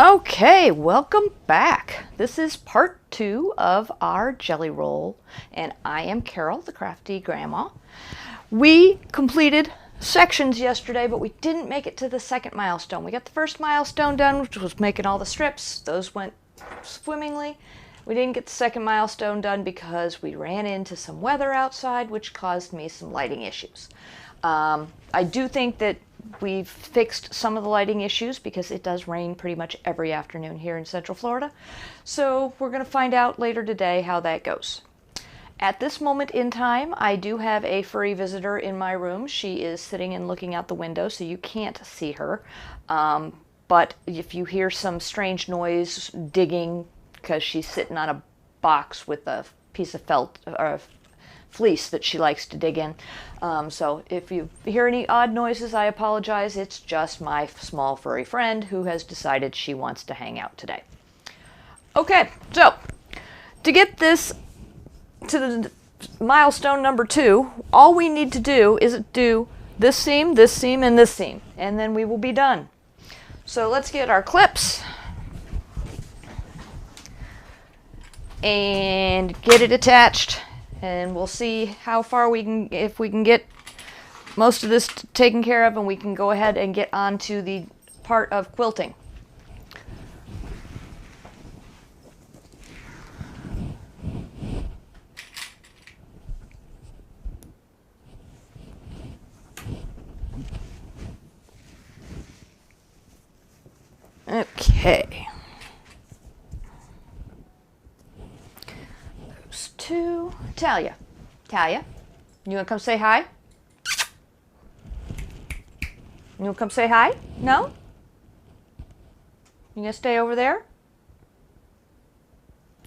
Okay, welcome back. This is part 2 of our jelly roll, and I am Carol, the crafty grandma. We completed sections yesterday, but we didn't make it to the second milestone. We got the first milestone done, which was making all the strips. Those went swimmingly. We didn't get the second milestone done because we ran into some weather outside, which caused me some lighting issues. I do think that we've fixed some of the lighting issues because it does rain pretty much every afternoon here in Central Florida. So we're going to find out later today how that goes. At this moment in time, I do have a furry visitor in my room. She is sitting and looking out the window, so you can't see her. But if you hear some strange noise digging, because she's sitting on a box with a piece of felt or fleece that she likes to dig in. So if you hear any odd noises, I apologize. It's just my small furry friend who has decided she wants to hang out today. Okay, so to get this to the milestone number 2, all we need to do is do this seam, and this seam, and then we will be done. So let's get our clips and get it attached. And we'll see how far we can, if we can get most of this taken care of, and we can go ahead and get on to the part of quilting. Okay. Those two. Talia, you want to come say hi? You want to come say hi? No? You going to stay over there?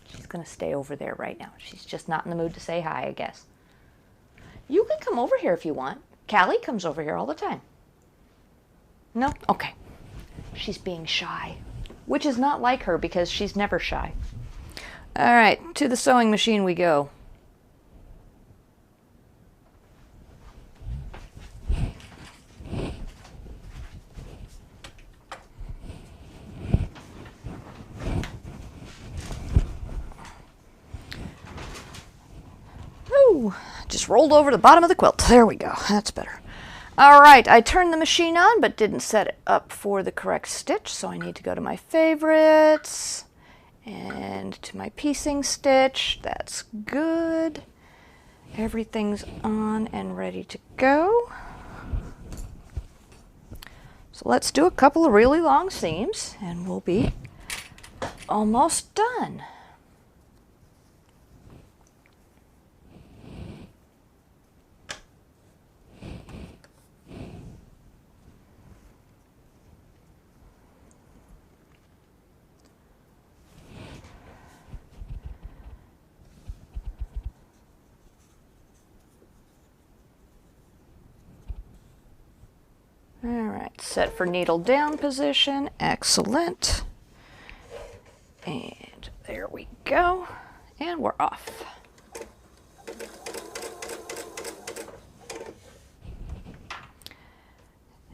She's going to stay over there right now. She's just not in the mood to say hi, I guess. You can come over here if you want. Callie comes over here all the time. No? Okay. She's being shy, which is not like her because she's never shy. All right, to the sewing machine we go. Ooh, just rolled over the bottom of the quilt. There we go. That's better. All right, I turned the machine on but didn't set it up for the correct stitch, so I need to go to my favorites and to my piecing stitch. That's good. Everything's on and ready to go. So let's do a couple of really long seams and we'll be almost done. All right, set for needle down position. Excellent. And there we go. And we're off.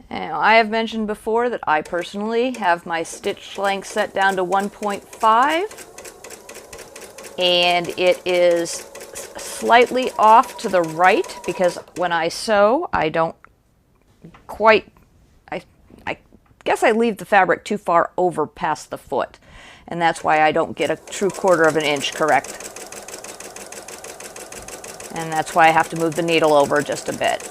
Now, I have mentioned before that I personally have my stitch length set down to 1.5. And it is slightly off to the right because when I sew, I don't quite, I guess I leave the fabric too far over past the foot, and that's why I don't get a true 1/4 of an inch correct. And that's why I have to move the needle over just a bit.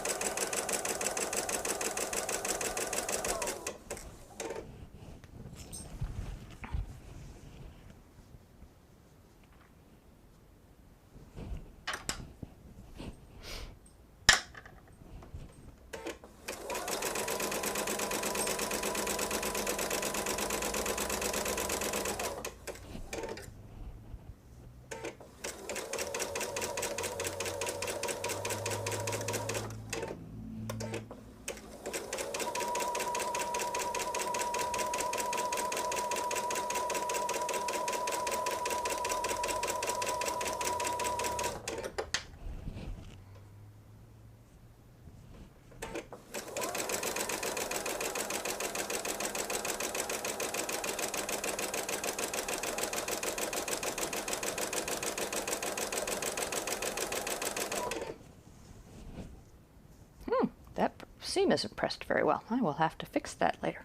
seam isn't pressed very well. I will have to fix that later.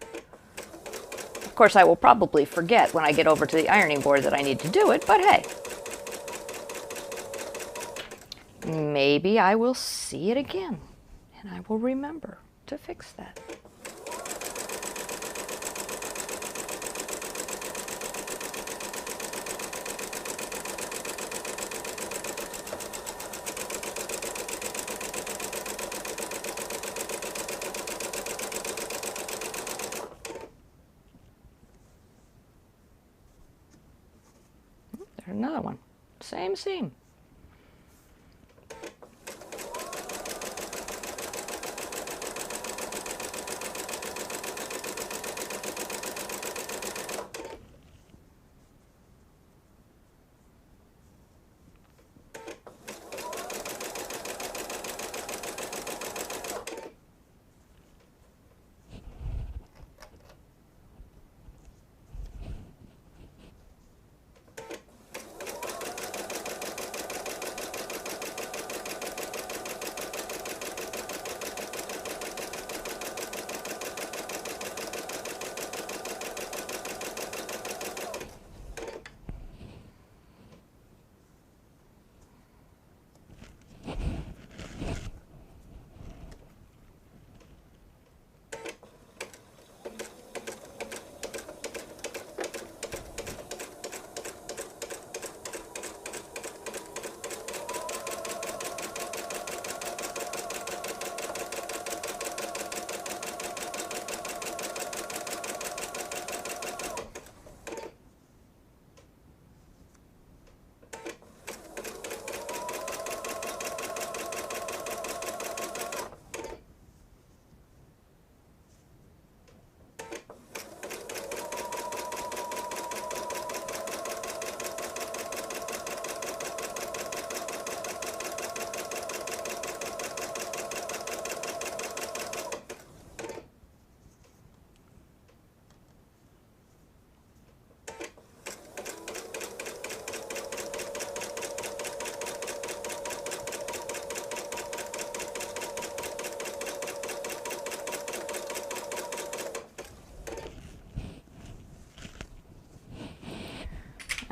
Of course, I will probably forget when I get over to the ironing board that I need to do it, but hey. Maybe I will see it again, and I will remember to fix that. There's another one. Same seam.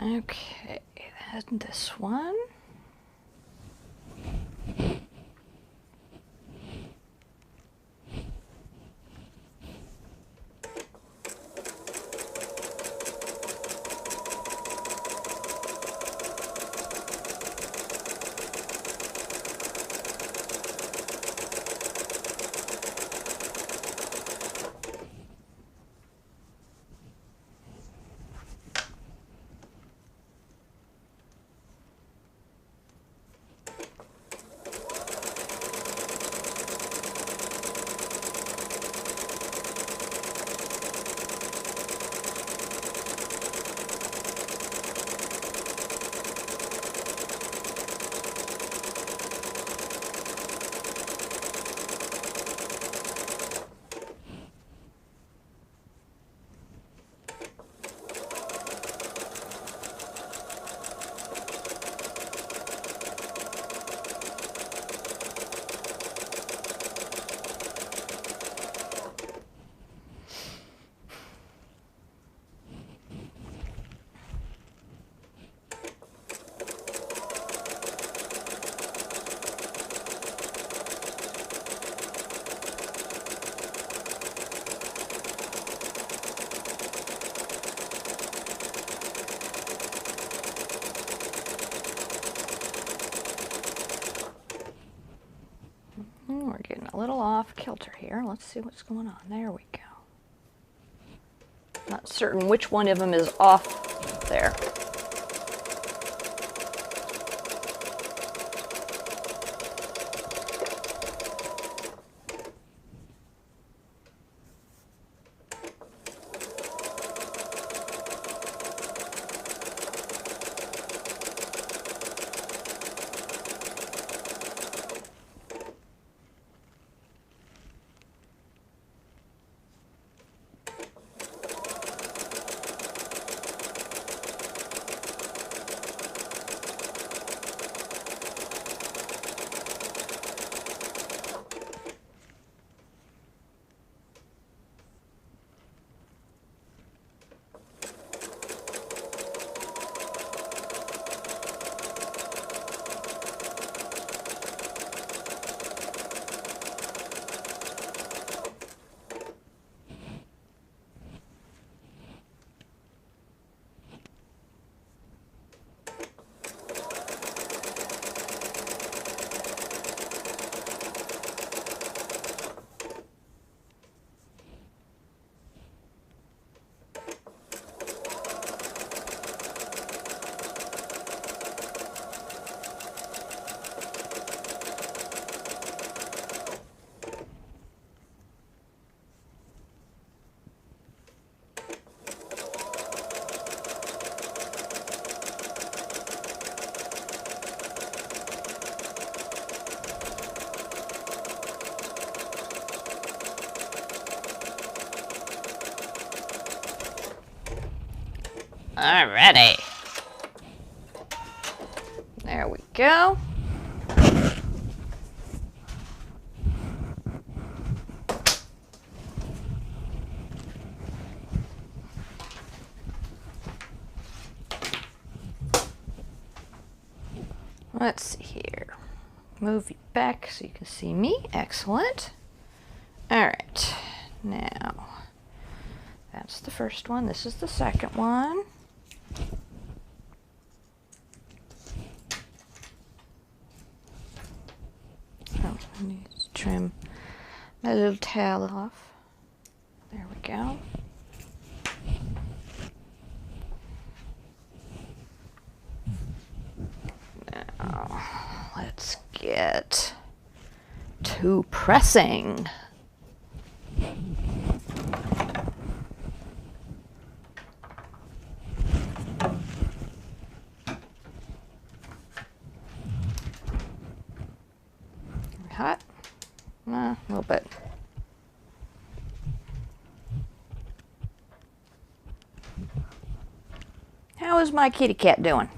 Okay, then this one. We're getting a little off kilter here. Let's see what's going on. There we go. Not certain which one of them is off there. Alrighty. There we go. Let's see here. Move you back so you can see me. Excellent. All right. Now, that's the first one. This is the second one. Oh, I need to trim my little tail off. There we go. Now, let's get to pressing. Hot? A little bit. How is my kitty cat doing?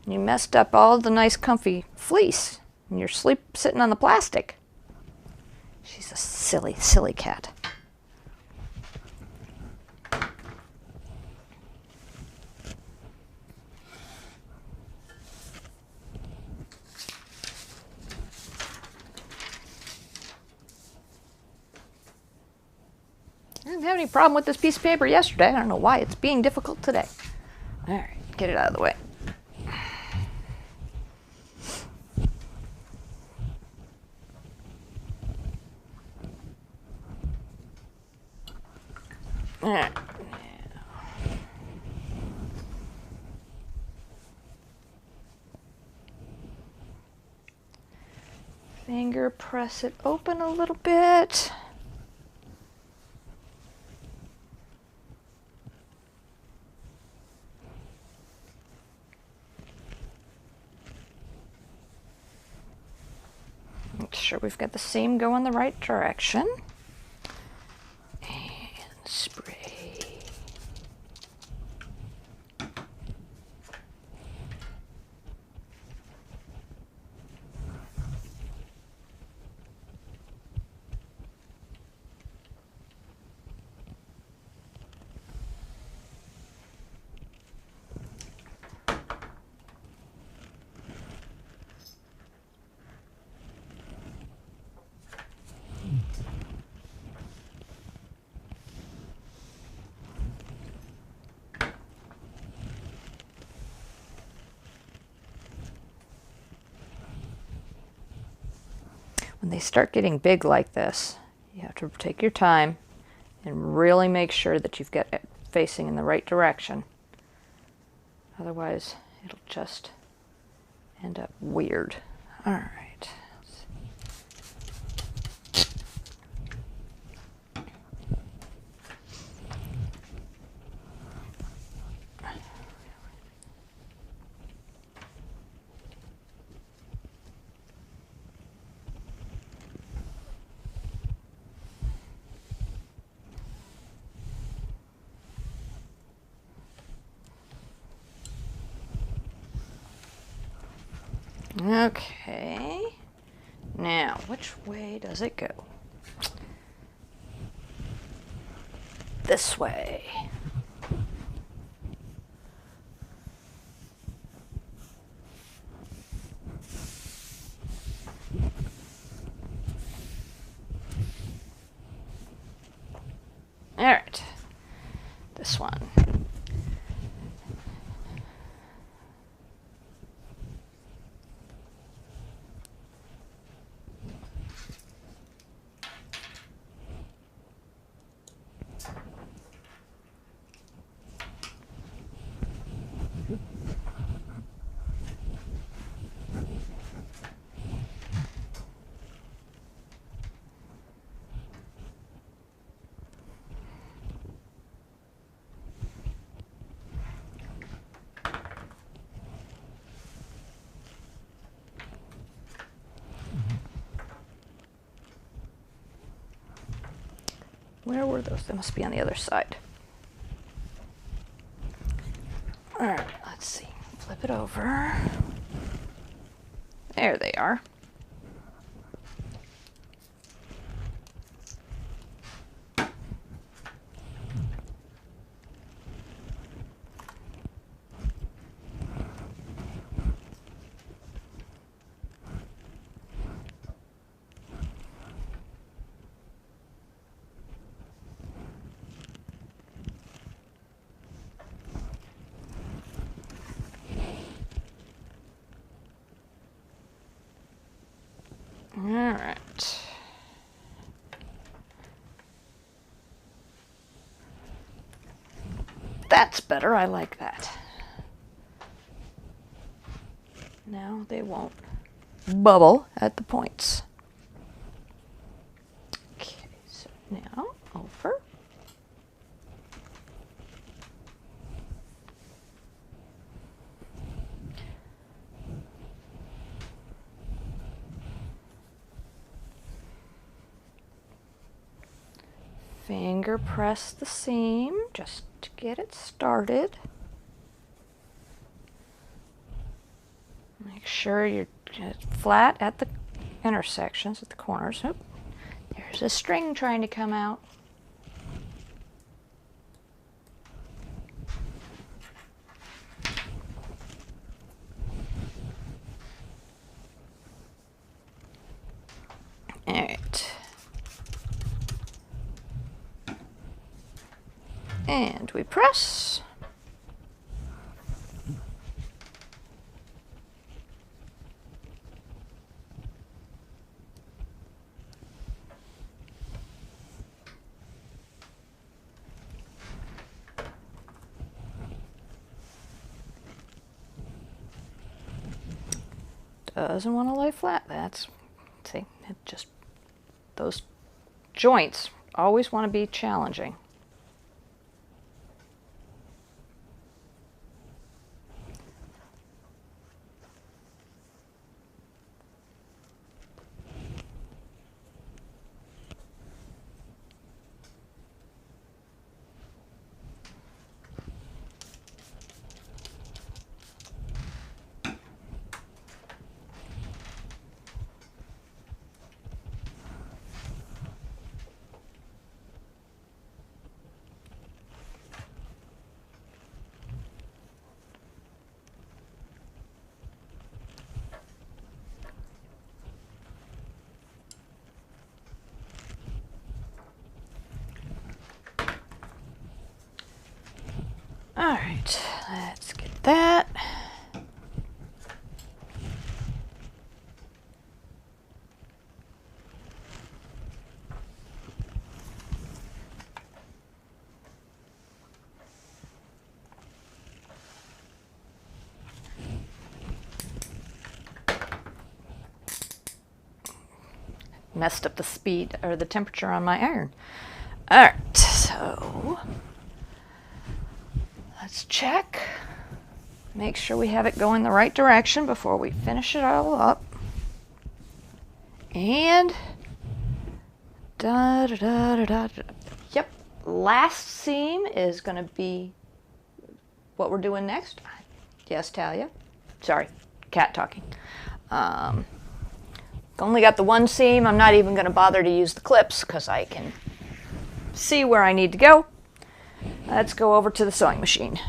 You messed up all the nice comfy fleece and you're sitting on the plastic. She's a silly, silly cat. I didn't have any problem with this piece of paper yesterday. I don't know why it's being difficult today. All right, get it out of the way. All right. Finger press it open a little bit. Make sure we've got the seam going the right direction. And spray. When they start getting big like this, you have to take your time and really make sure that you've got it facing in the right direction. Otherwise, it'll just end up weird. All right. Okay, now which way does it go? This way. All right, this one. Where were those? They must be on the other side. All right, let's see. Flip it over. There they are. All right. That's better. I like that. Now they won't bubble at the points. Okay, so now over. Finger press the seam just to get it started. Make sure you're flat at the intersections, at the corners. Oop. There's a string trying to come out. All right. And we press. Doesn't want to lay flat. That's, see, it just, those joints always want to be challenging. All right, let's get that. Messed up the speed or the temperature on my iron. All right, so let's check. Make sure we have it going the right direction before we finish it all up. And da da da da da. Yep, last seam is going to be what we're doing next. Yes, Talia. Sorry, cat talking. Only got the one seam. I'm not even going to bother to use the clips because I can see where I need to go. Let's go over to the sewing machine.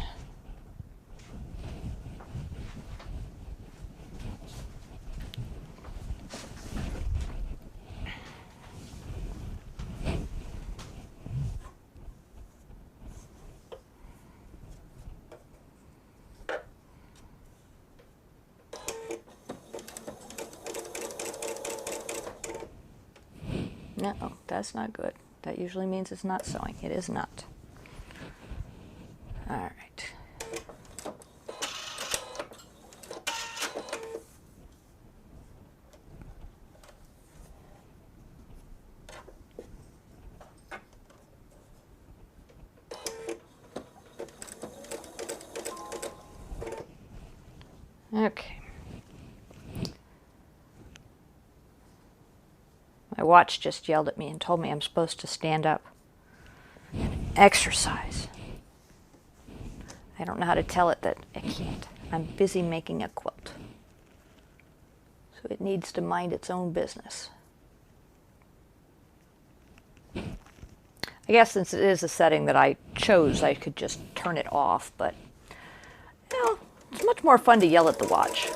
No, that's not good. That usually means it's not sewing. It is not. All right. Okay. My watch just yelled at me and told me I'm supposed to stand up and exercise. I don't know how to tell it that I can't. I'm busy making a quilt. So it needs to mind its own business. I guess since it is a setting that I chose, I could just turn it off, but you know, it's much more fun to yell at the watch.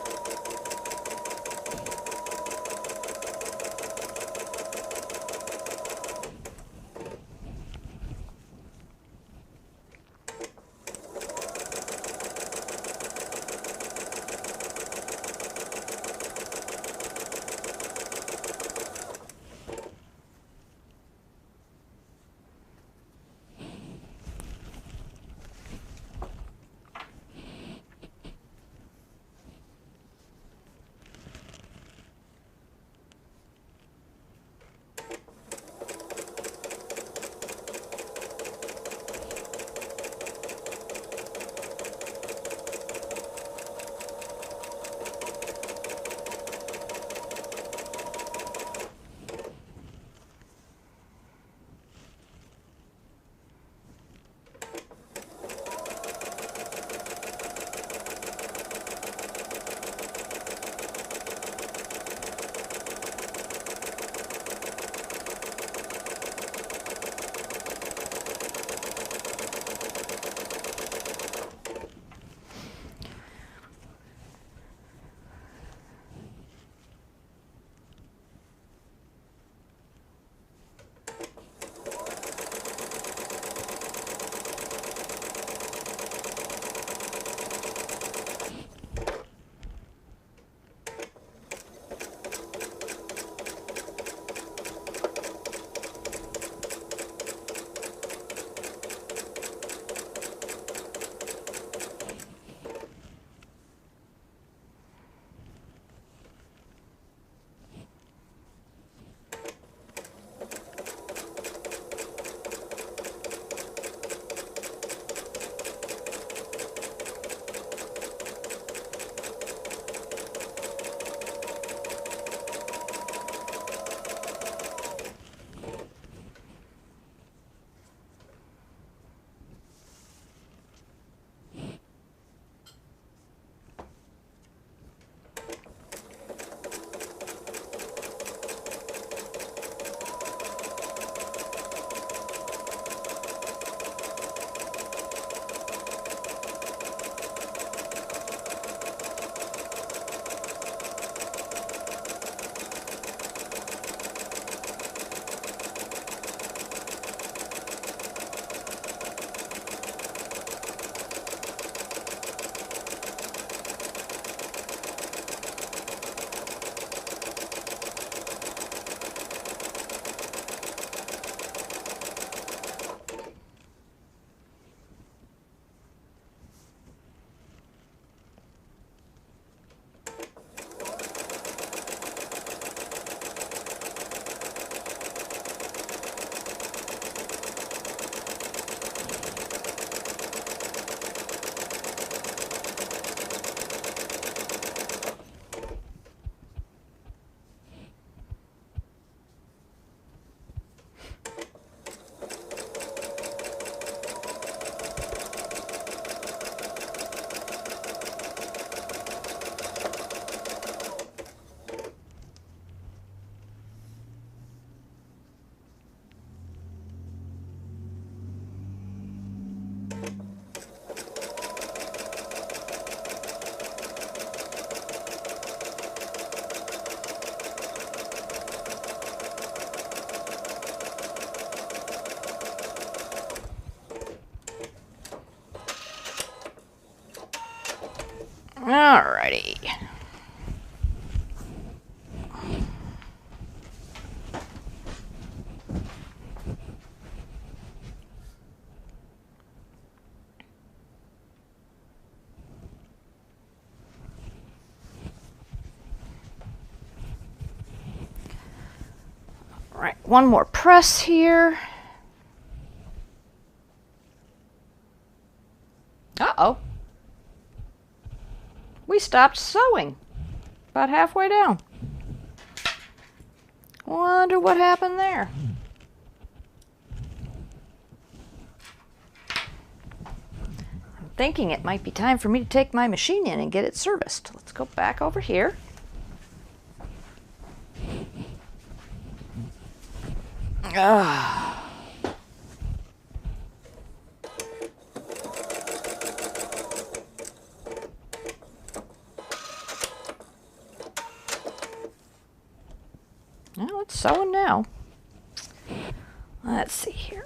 Alrighty. All right, one more press here. Uh-oh. We stopped sewing about halfway down. Wonder what happened there. I'm thinking it might be time for me to take my machine in and get it serviced. Let's go back over here. Ah. Well, it's sewing now. Let's see here.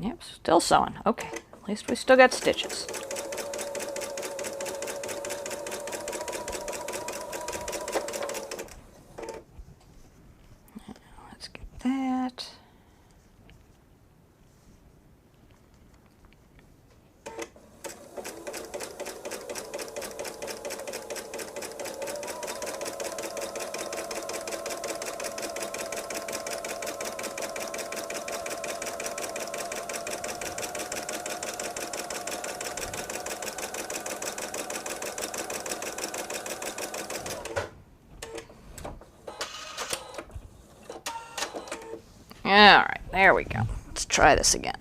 Yep, still sewing. Okay, at least we still got stitches. Let's get that. All right, there we go. Let's try this again.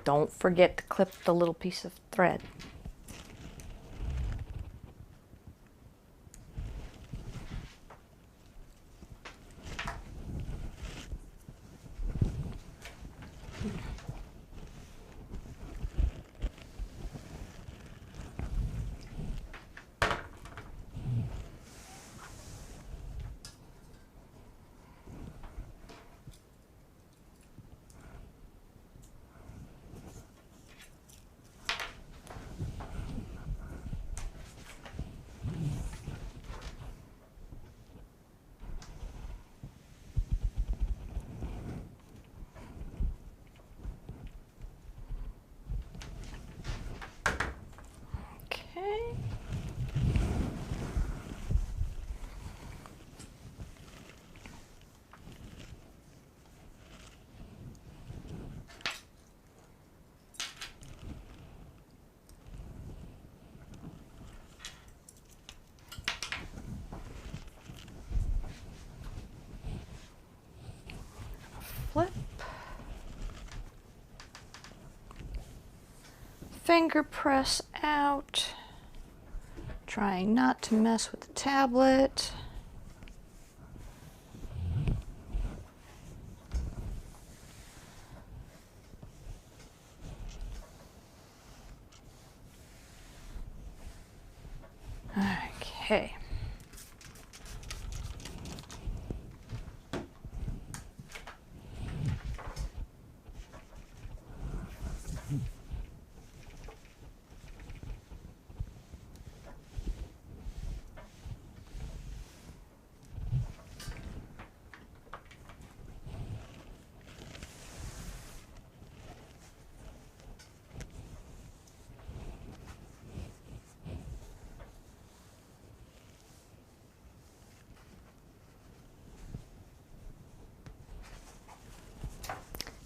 Don't forget to clip the little piece of thread. Flip. Finger press out. Trying not to mess with the tablet. Okay.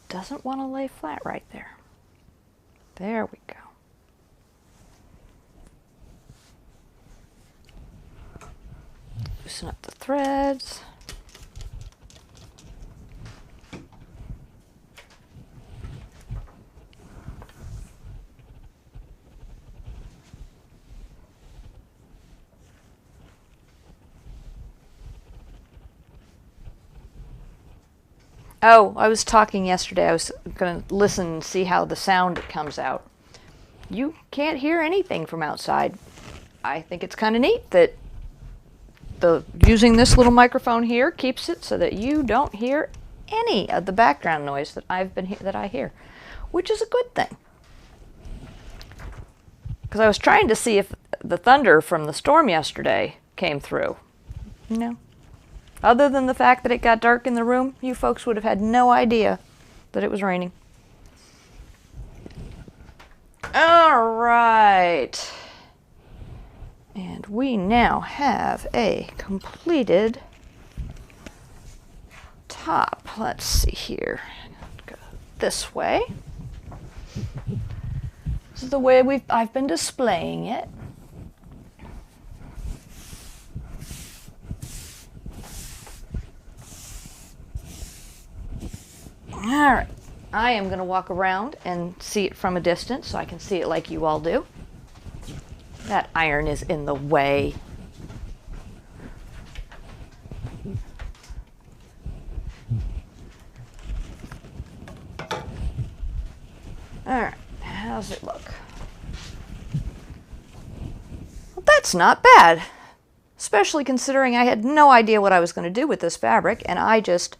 Doesn't want to lay flat right there. There we go. Loosen up the threads. Oh, I was talking yesterday. I was going to listen and see how the sound comes out. You can't hear anything from outside. I think it's kind of neat that using this little microphone here keeps it so that you don't hear any of the background noise that I hear, which is a good thing. Because I was trying to see if the thunder from the storm yesterday came through. No. Other than the fact that it got dark in the room, you folks would have had no idea that it was raining. All right. And we now have a completed top. Let's see here. Go this way. This is the way I've been displaying it. All right. I am going to walk around and see it from a distance so I can see it like you all do. That iron is in the way. All right, how's it look? Well, that's not bad, especially considering I had no idea what I was going to do with this fabric, and I just,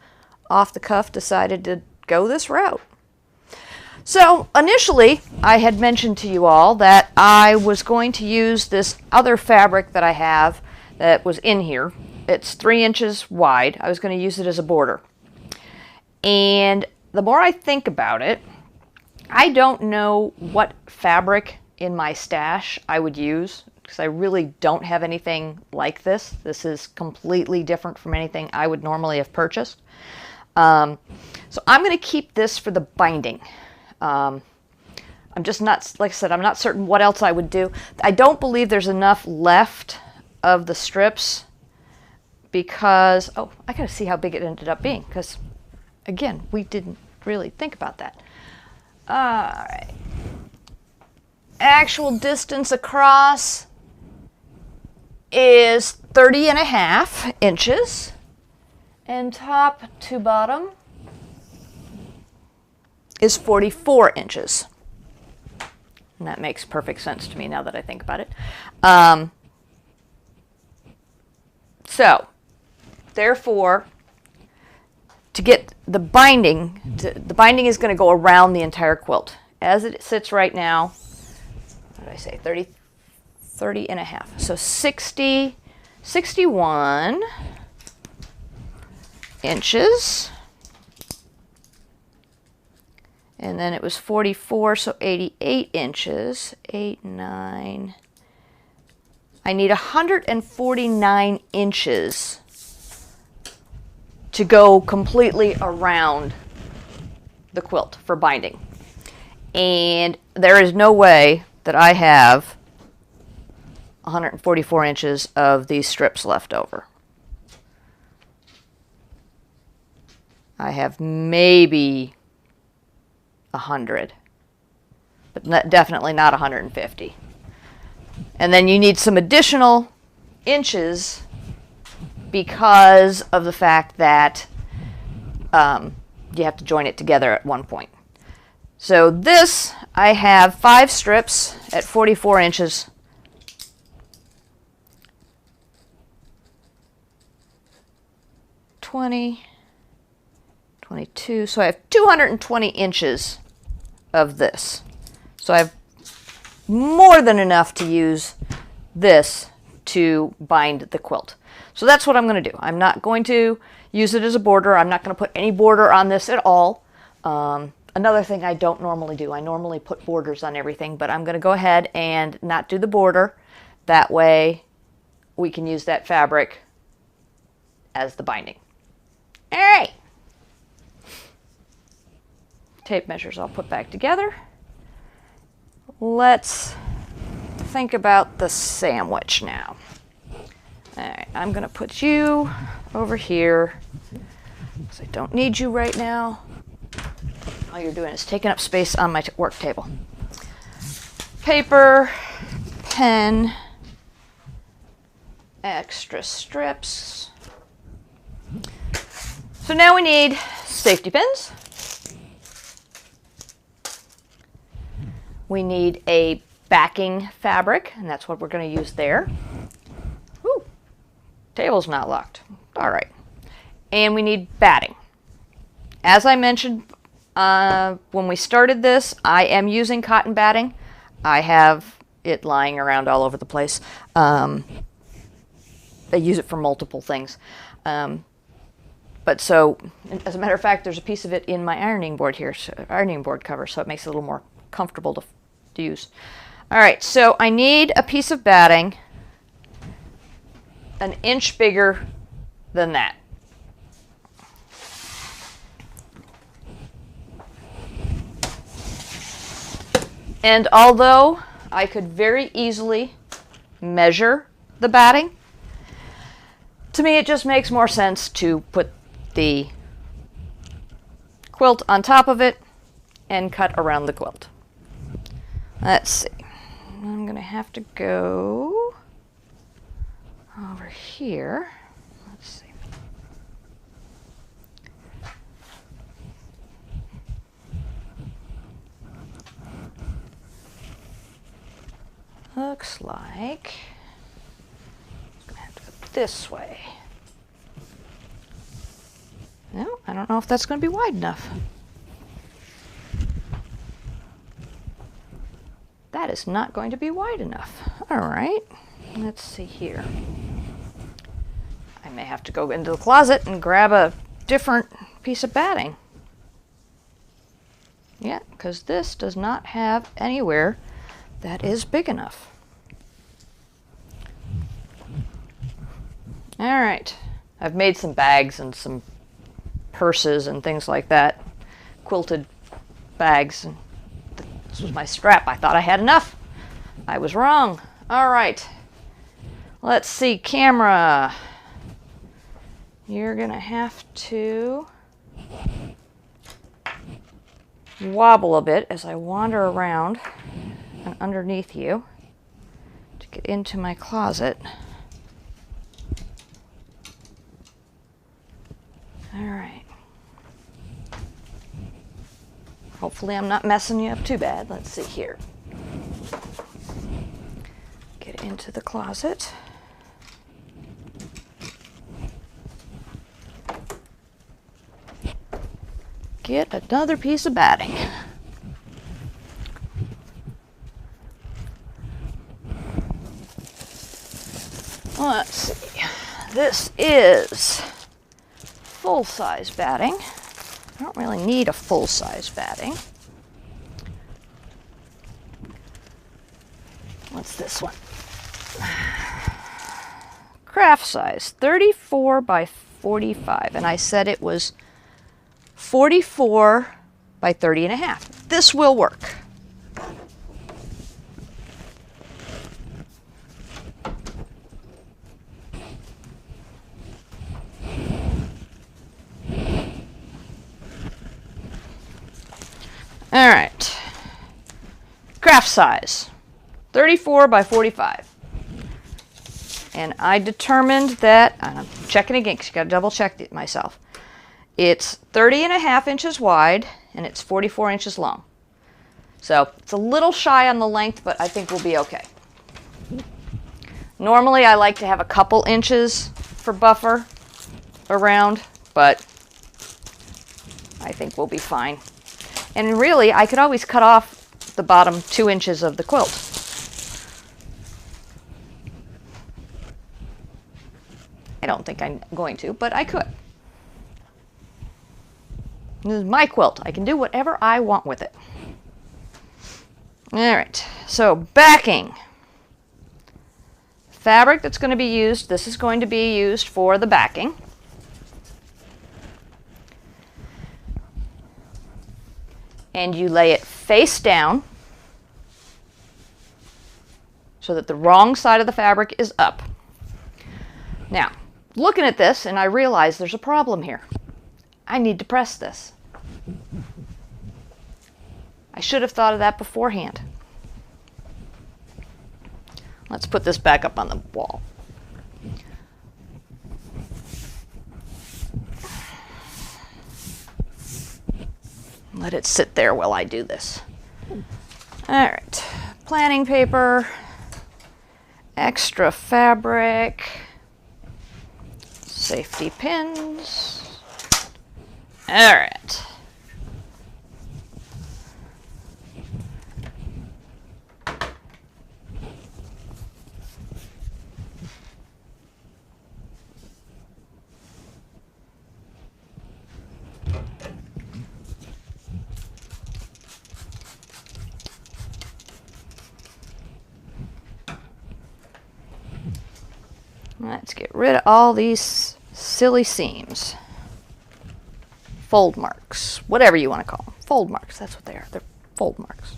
off the cuff, decided to go this route. So initially, I had mentioned to you all that I was going to use this other fabric that I have that was in here. It's 3 inches wide. I was going to use it as a border. And the more I think about it, I don't know what fabric in my stash I would use because I really don't have anything like this. This is completely different from anything I would normally have purchased. So I'm going to keep this for the binding. I'm just not, like I said, I'm not certain what else I would do. I don't believe there's enough left of the strips because, oh, I gotta see how big it ended up being because, again, we didn't really think about that. All right. Actual distance across is 30.5 inches and top to bottom is 44 inches. And that makes perfect sense to me now that I think about it. So, therefore, to get the binding, the binding is going to go around the entire quilt. As it sits right now, what did I say, 30.5. So 61 inches. And then it was 44, so 88 inches. 8, 9. I need 149 inches to go completely around the quilt for binding. And there is no way that I have 144 inches of these strips left over. I have maybe 100, but definitely not 150. And then you need some additional inches because of the fact that you have to join it together at one point. So this, I have 5 strips at 44 inches. (20, 22), so I have 220 inches of this. So I have more than enough to use this to bind the quilt. So that's what I'm going to do. I'm not going to use it as a border. I'm not going to put any border on this at all. Another thing I don't normally do. I normally put borders on everything, but I'm going to go ahead and not do the border. That way we can use that fabric as the binding. All right. Tape measures I'll put back together. Let's think about the sandwich now. All right, I'm going to put you over here because I don't need you right now. All you're doing is taking up space on my work table. Paper, pen, extra strips. So now we need safety pins. We need a backing fabric, and that's what we're going to use there. Ooh, table's not locked. All right. And we need batting. As I mentioned when we started this, I am using cotton batting. I have it lying around all over the place. I use it for multiple things. But so, as a matter of fact, there's a piece of it in my ironing board here, ironing board cover, so it makes it a little more comfortable to use. All right, so I need a piece of batting an inch bigger than that. And although I could very easily measure the batting, to me it just makes more sense to put the quilt on top of it and cut around the quilt. Let's see. I'm going to have to go over here. Let's see. Looks like I'm going to have to go this way. No, I don't know if that's going to be wide enough. That is not going to be wide enough. All right, let's see here. I may have to go into the closet and grab a different piece of batting. Yeah, because this does not have anywhere that is big enough. All right, I've made some bags and some purses and things like that, quilted bags. And this was my strap. I thought I had enough. I was wrong. All right, let's see, camera. You're gonna have to wobble a bit as I wander around and underneath you to get into my closet. All right. Hopefully I'm not messing you up too bad. Let's see here. Get into the closet. Get another piece of batting. Let's see. This is full-size batting. I don't really need a full-size batting. What's this one? Craft size, 34 by 45, and I said it was 44 by 30 and a half. This will work. All right, craft size, 34 by 45. And I determined that, and I'm checking again because you got to double check it myself. It's 30 and a half inches wide and it's 44 inches long. So it's a little shy on the length, but I think we'll be okay. Normally I like to have a couple inches for buffer around, but I think we'll be fine. And really, I could always cut off the bottom 2 inches of the quilt. I don't think I'm going to, but I could. This is my quilt. I can do whatever I want with it. All right, so backing. Fabric that's going to be used, this is going to be used for the backing. And you lay it face down so that the wrong side of the fabric is up. Now, looking at this, and I realize there's a problem here. I need to press this. I should have thought of that beforehand. Let's put this back up on the wall. let it sit there while I do this. All right, planning paper, extra fabric, safety pins. All right. Let's get rid of all these silly seams. Fold marks, whatever you want to call them. Fold marks, that's what they are. They're fold marks.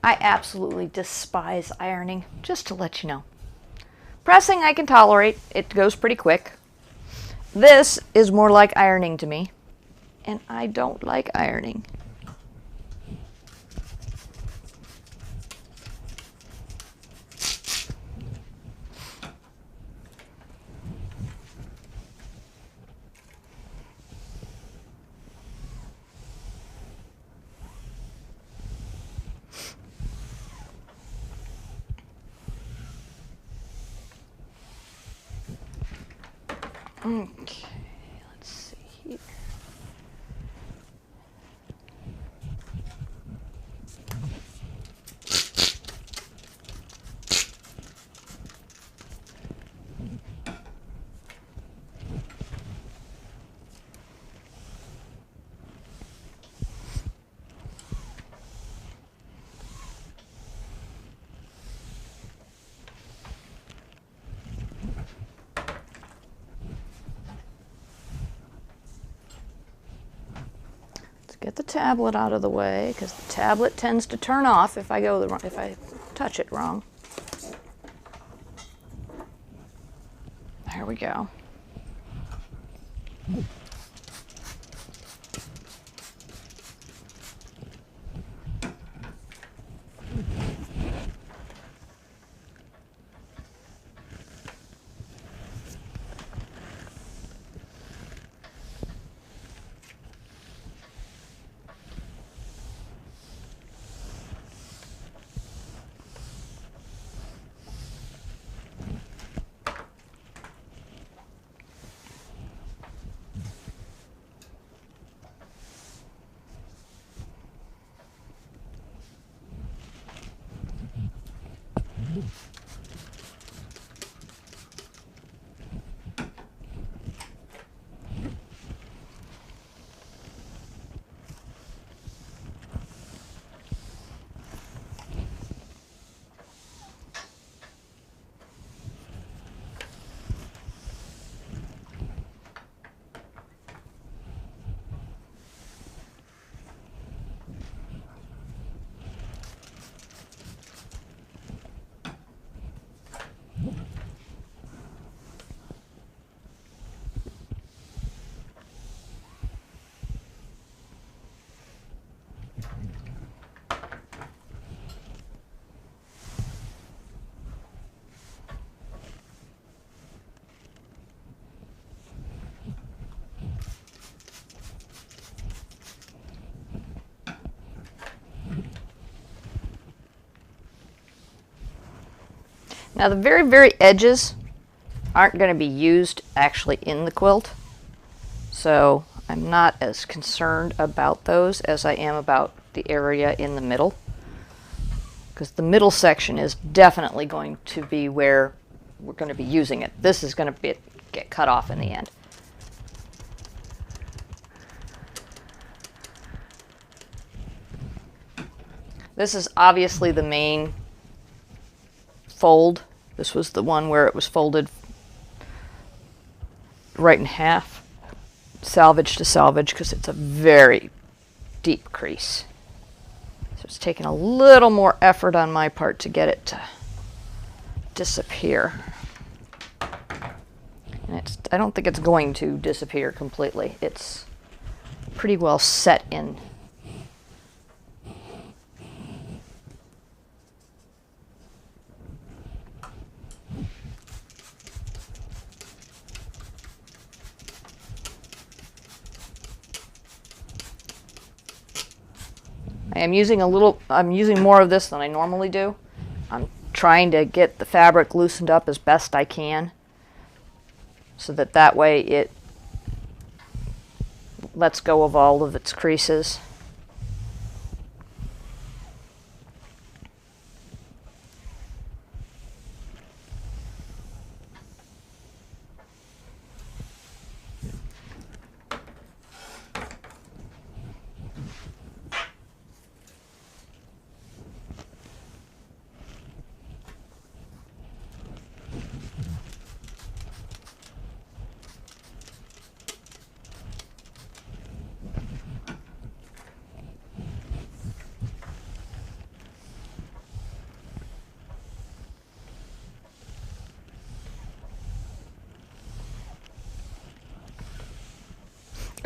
I absolutely despise ironing, just to let you know. Pressing I can tolerate, it goes pretty quick. This is more like ironing to me, and I don't like ironing. Okay, let's see here. Get the tablet out of the way, because the tablet tends to turn off if I touch it wrong. There we go. Now the very, very edges aren't going to be used actually in the quilt, so I'm not as concerned about those as I am about the area in the middle, because the middle section is definitely going to be where we're going to be using it. This is going to get cut off in the end. This is obviously the main fold. This was the one where it was folded right in half, salvage to salvage, because it's a very deep crease. So it's taking a little more effort on my part to get it to disappear. And I don't think it's going to disappear completely. It's pretty well set in. I'm using more of this than I normally do. I'm trying to get the fabric loosened up as best I can, so that way it lets go of all of its creases.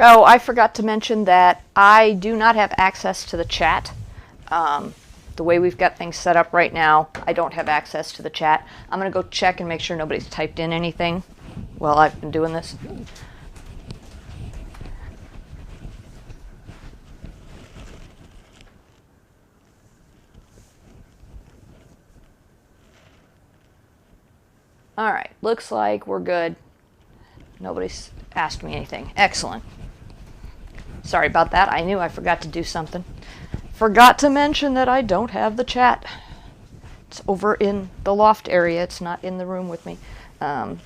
Oh, I forgot to mention that I do not have access to the chat. The way we've got things set up right now, I don't have access to the chat. I'm going to go check and make sure nobody's typed in anything while I've been doing this. All right, looks like we're good. Nobody's asked me anything. Excellent. Sorry about that. I knew I forgot to do something. Forgot to mention that I don't have the chat. It's over in the loft area. It's not in the room with me. Apparently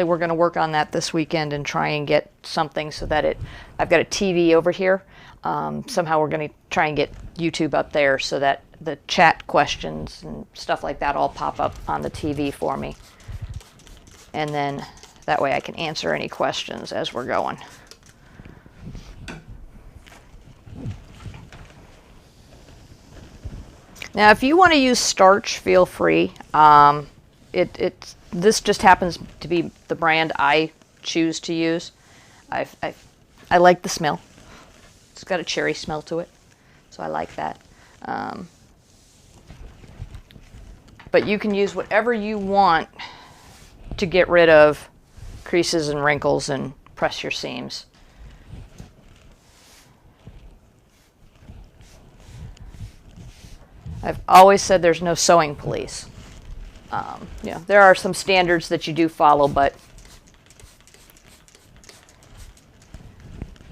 we're going to work on that this weekend and try and get something so that I've got a TV over here. Somehow we're going to try and get YouTube up there so that the chat questions and stuff like that all pop up on the TV for me. And then that way I can answer any questions as we're going. Now, if you want to use starch, feel free. This just happens to be the brand I choose to use. I like the smell. It's got a cherry smell to it, so I like that. But you can use whatever you want to get rid of creases and wrinkles and press your seams. I've always said there's no sewing police. There are some standards that you do follow, but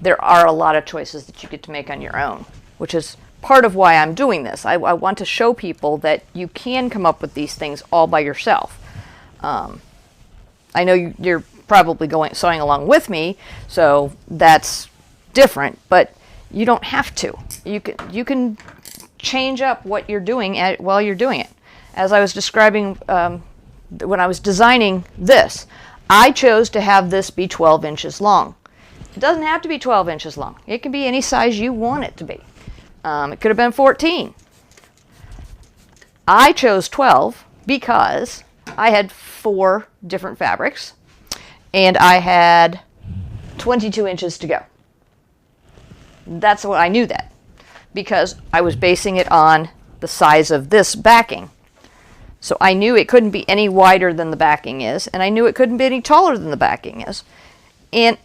there are a lot of choices that you get to make on your own, which is part of why I'm doing this. I want to show people that you can come up with these things all by yourself. I know you're probably sewing along with me, so that's different, but you don't have to. You can change up what you're doing while you're doing it. As I was describing when I was designing this, I chose to have this be 12 inches long. It doesn't have to be 12 inches long. It can be any size you want it to be. It could have been 14. I chose 12 because I had 4 different fabrics and I had 22 inches to go. That's what I knew that, because I was basing it on the size of this backing. So I knew it couldn't be any wider than the backing is, and I knew it couldn't be any taller than the backing is. And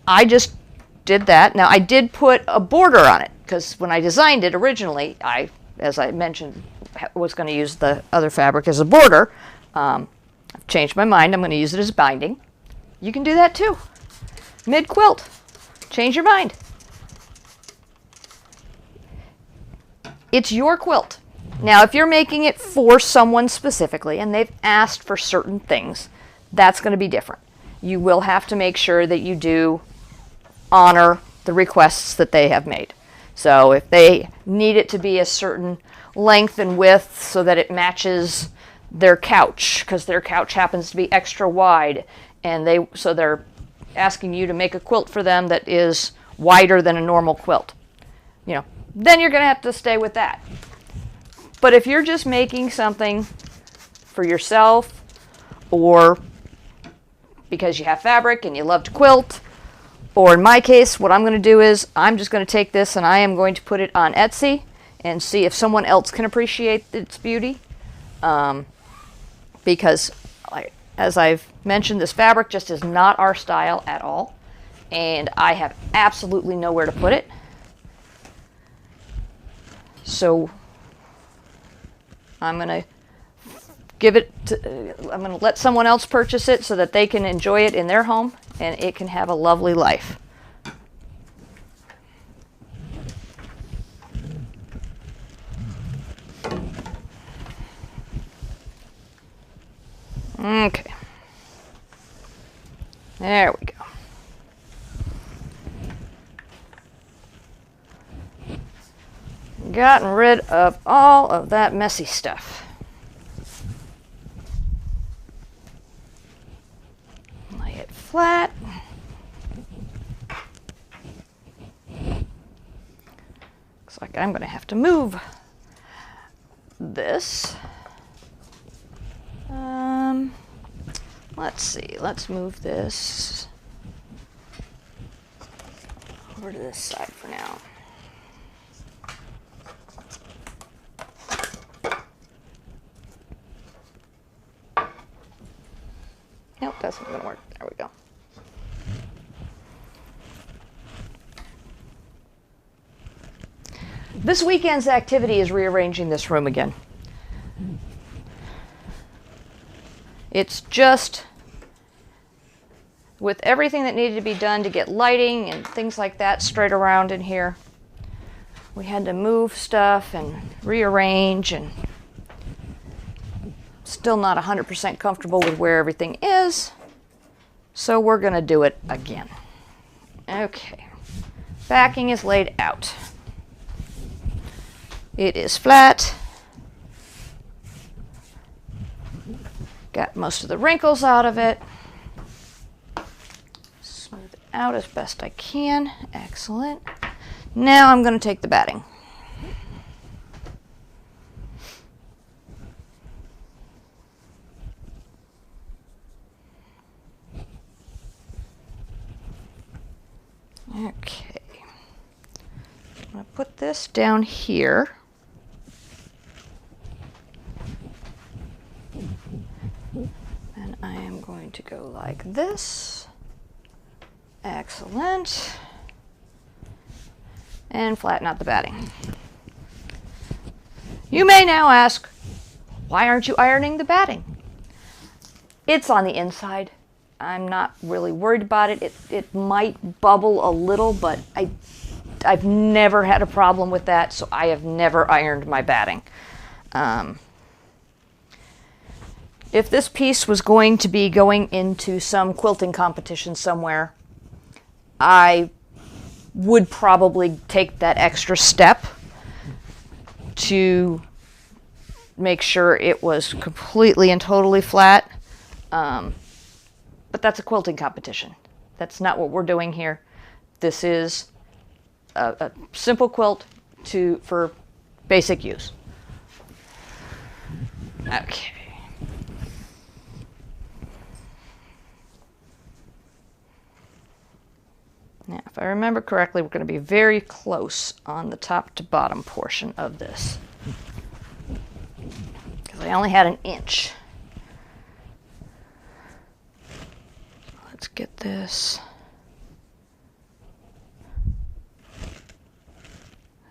I just did that. Now I did put a border on it, because when I designed it originally, as I mentioned, was going to use the other fabric as a border. I've changed my mind. I'm going to use it as binding. You can do that too. Mid-quilt. Change your mind. It's your quilt. Now, if you're making it for someone specifically and they've asked for certain things, that's going to be different. You will have to make sure that you do honor the requests that they have made. So if they need it to be a certain length and width so that it matches their couch, because their couch happens to be extra wide, and so they're asking you to make a quilt for them that is wider than a normal quilt, you know, then you're going to have to stay with that. But if you're just making something for yourself, or because you have fabric and you love to quilt, or in my case, what I'm going to do is I'm just going to take this and I am going to put it on Etsy and see if someone else can appreciate its beauty. Because, as I've mentioned, this fabric just is not our style at all. And I have absolutely nowhere to put it. So I'm going to I'm going to let someone else purchase it so that they can enjoy it in their home and it can have a lovely life. Okay. There we go. Gotten rid of all of that messy stuff. Lay it flat. Looks like I'm going to have to move this. Let's see. Let's move this over to this side for now. Nope, that's not going to work. There we go. This weekend's activity is rearranging this room again. It's just, with everything that needed to be done to get lighting and things like that straight around in here, we had to move stuff and rearrange, and still not 100% comfortable with where everything is, so we're going to do it again. Okay, backing is laid out. It is flat. Got most of the wrinkles out of it. Smooth it out as best I can. Excellent. Now I'm going to take the batting. Okay. I'm going to put this down here. And I am going to go like this. Excellent. And flatten out the batting. You may now ask, why aren't you ironing the batting? It's on the inside. I'm not really worried about it. It might bubble a little, but I've never had a problem with that, so I have never ironed my batting. If this piece was going to be going into some quilting competition somewhere, I would probably take that extra step to make sure it was completely and totally flat. But that's a quilting competition. That's not what we're doing here. This is a simple quilt for basic use. Okay. Now, if I remember correctly, we're going to be very close on the top to bottom portion of this, because I only had an inch. Let's get this.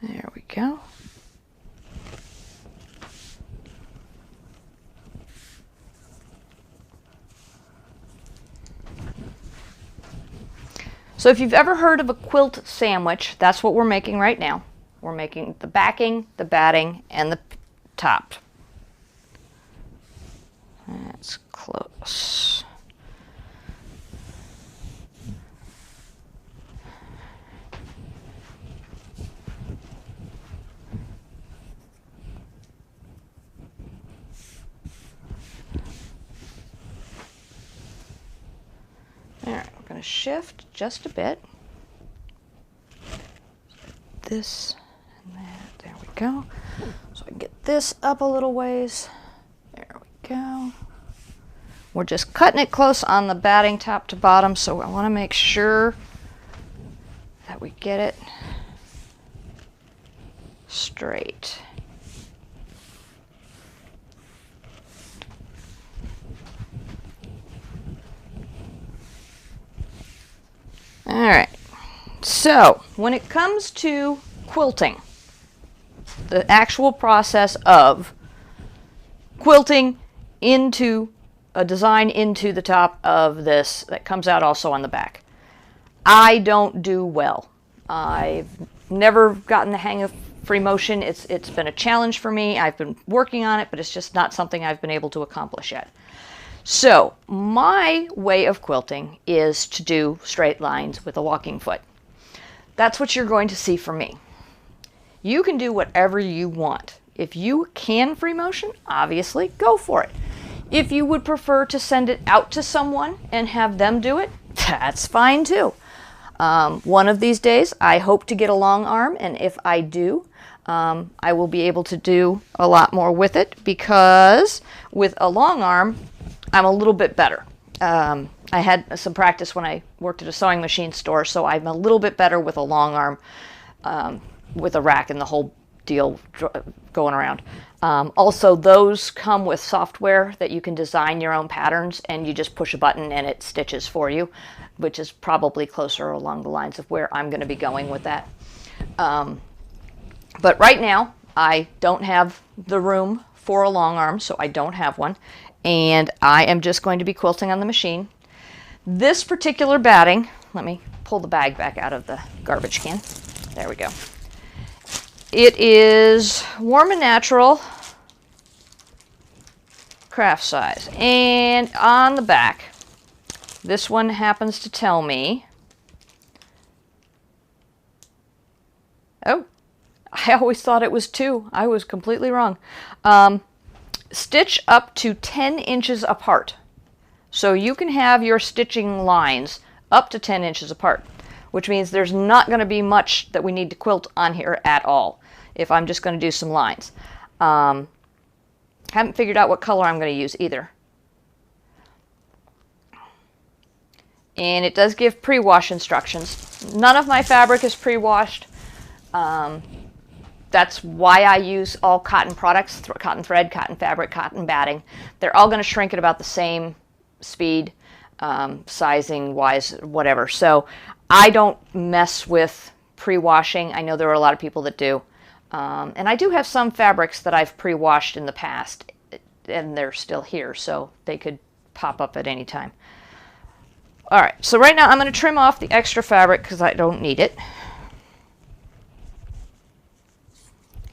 There we go. So if you've ever heard of a quilt sandwich, that's what we're making right now. We're making the backing, the batting, and the top. That's close. All right, we're going to shift just a bit. this and that. There we go. So I can get this up a little ways. There we go. We're just cutting it close on the batting top to bottom, so I want to make sure that we get it straight. All right, so when it comes to quilting, the actual process of quilting into a design into the top of this that comes out also on the back, I don't do well. I've never gotten the hang of free motion. It's been a challenge for me. I've been working on it, but it's just not something I've been able to accomplish yet. So my way of quilting is to do straight lines with a walking foot. That's what you're going to see from me. You can do whatever you want. If you can free motion, obviously go for it. If you would prefer to send it out to someone and have them do it, that's fine too. One of these days, I hope to get a long arm, and if I do, I will be able to do a lot more with it, because with a long arm, I'm a little bit better. I had some practice when I worked at a sewing machine store, so I'm a little bit better with a long arm, with a rack and the whole deal going around. Also, those come with software that you can design your own patterns, and you just push a button and it stitches for you, which is probably closer along the lines of where I'm going to be going with that. But right now, I don't have the room for a long arm, so I don't have one. And I am just going to be quilting on the machine. This particular batting, let me pull the bag back out of the garbage can. There we go. It is Warm and Natural craft size. And on the back, this one happens to tell me, oh, I always thought it was 2. I was completely wrong. Stitch up to 10 inches apart. So you can have your stitching lines up to 10 inches apart, which means there's not going to be much that we need to quilt on here at all if I'm just going to do some lines. Haven't figured out what color I'm going to use either. And it does give pre-wash instructions. None of my fabric is pre-washed. That's why I use all cotton products, cotton thread, cotton fabric, cotton batting. They're all going to shrink at about the same speed, sizing wise, whatever. So I don't mess with pre-washing. I know there are a lot of people that do. And I do have some fabrics that I've pre-washed in the past, and they're still here, so they could pop up at any time. All right, so right now I'm going to trim off the extra fabric because I don't need it.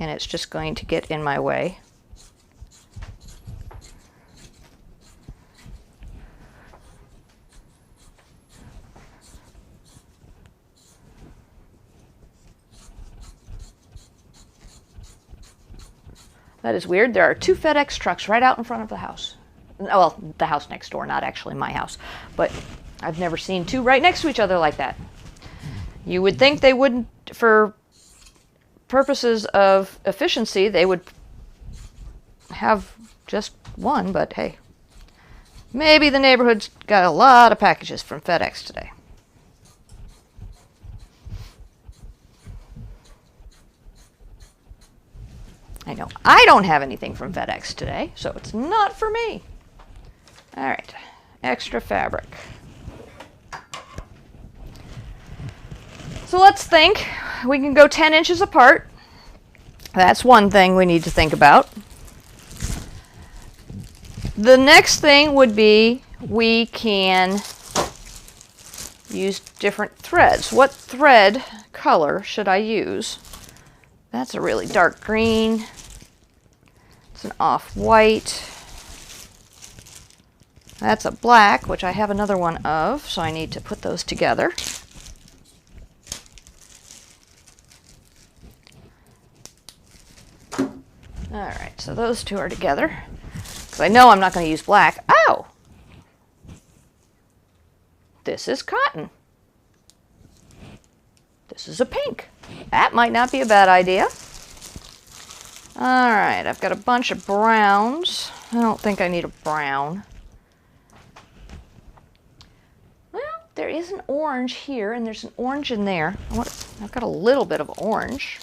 And it's just going to get in my way. That is weird. There are 2 FedEx trucks right out in front of the house. Well, the house next door, not actually my house. But I've never seen 2 right next to each other like that. You would think they wouldn't, for purposes of efficiency, they would have just one, but hey, maybe the neighborhood's got a lot of packages from FedEx today. I know I don't have anything from FedEx today, so it's not for me. All right, extra fabric. So let's think. We can go 10 inches apart. That's one thing we need to think about. The next thing would be we can use different threads. What thread color should I use? That's a really dark green. It's an off-white. That's a black, which I have another one of, so I need to put those together. Alright, so those 2 are together. Because I know I'm not going to use black. Oh! This is cotton. this is a pink. That might not be a bad idea. All right, I've got a bunch of browns. I don't think I need a brown. Well, there is an orange here, and there's an orange in there. I've got a little bit of orange.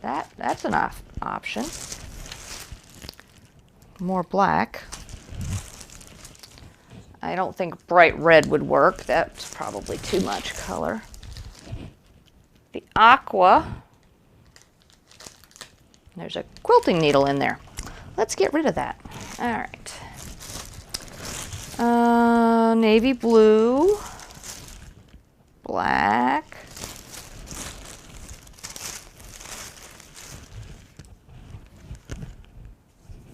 That's an option. More black. I don't think bright red would work. That's probably too much color. The aqua. There's a quilting needle in there. Let's get rid of that. All right. Navy blue. Black.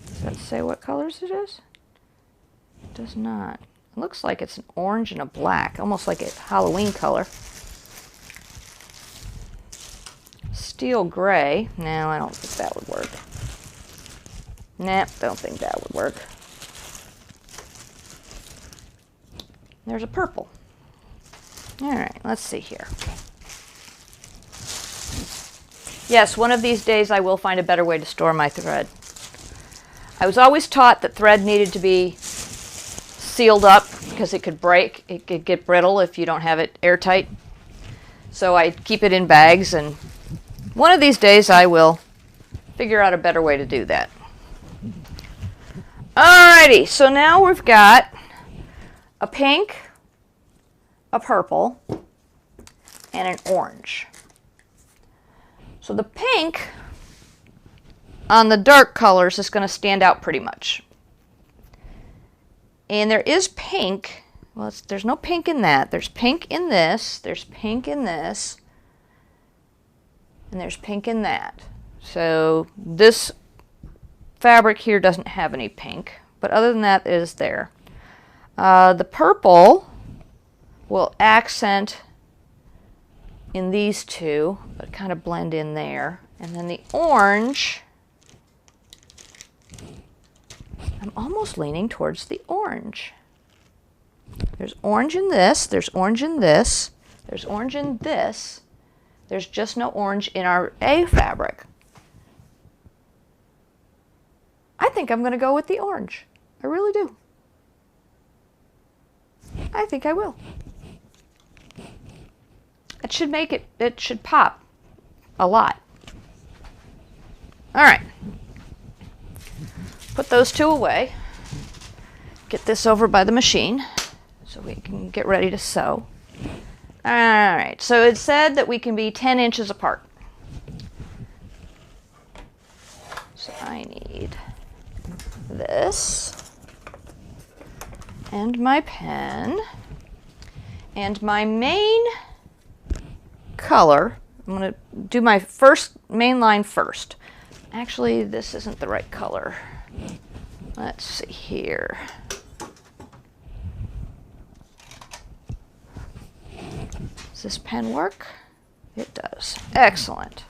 Does that say what colors it is? It does not. It looks like it's an orange and a black, almost like a Halloween color. Steel gray. No, I don't think that would work. Nah, don't think that would work. There's a purple. All right, let's see here. Yes, one of these days I will find a better way to store my thread. I was always taught that thread needed to be sealed up because it could break. It could get brittle if you don't have it airtight. So I keep it in bags, and one of these days I will figure out a better way to do that. Alrighty, so now we've got a pink, a purple, and an orange. So the pink on the dark colors is going to stand out pretty much. And there is pink. Well, there's no pink in that. There's pink in this. There's pink in this. And there's pink in that. So this fabric here doesn't have any pink. But other than that, it is there. The purple will accent in these two, but kind of blend in there. And then the orange, I'm almost leaning towards the orange. There's orange in this, there's orange in this, there's orange in this. There's just no orange in our A fabric. I think I'm going to go with the orange. I really do. I think I will. It should make it should pop a lot. All right. Put those two away. Get this over by the machine so we can get ready to sew. All right, so it said that we can be 10 inches apart. So I need this and my pen and my main color. I'm going to do my first main line first. Actually, this isn't the right color. Let's see here. Does this pen work? It does. Excellent.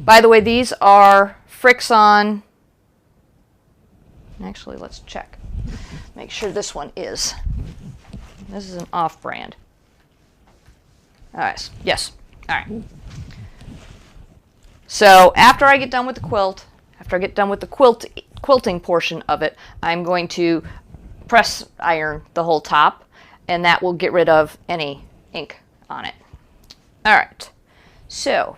By the way, these are Frixon. Actually, let's check. Make sure this one is. This is an off-brand. All right. Yes. All right. So after I get done with the quilt, after I get done with the quilting portion of it, I'm going to press iron the whole top, and that will get rid of any ink on it. All right, so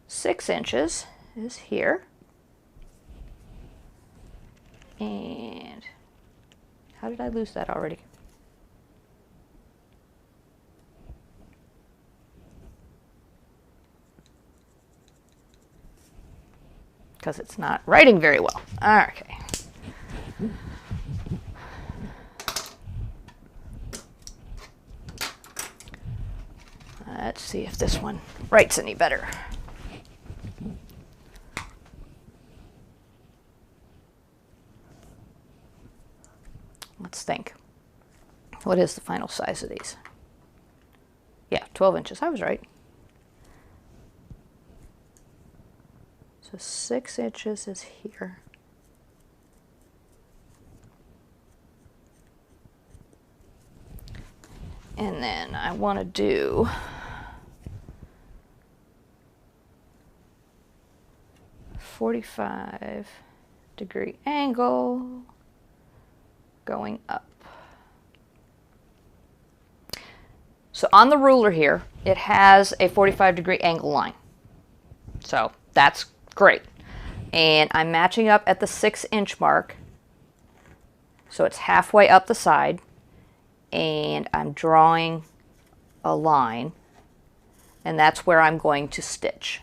6 inches is here, and how did I lose that already? Because it's not writing very well. Okay. Let's see if this one writes any better. Let's think. What is the final size of these? Yeah, 12 inches. I was right. So 6 inches is here. And then I want to do a 45-degree angle going up. So on the ruler here, it has a 45-degree angle line. So that's great. And I'm matching up at the 6-inch mark. So it's halfway up the side. And I'm drawing a line. And that's where I'm going to stitch.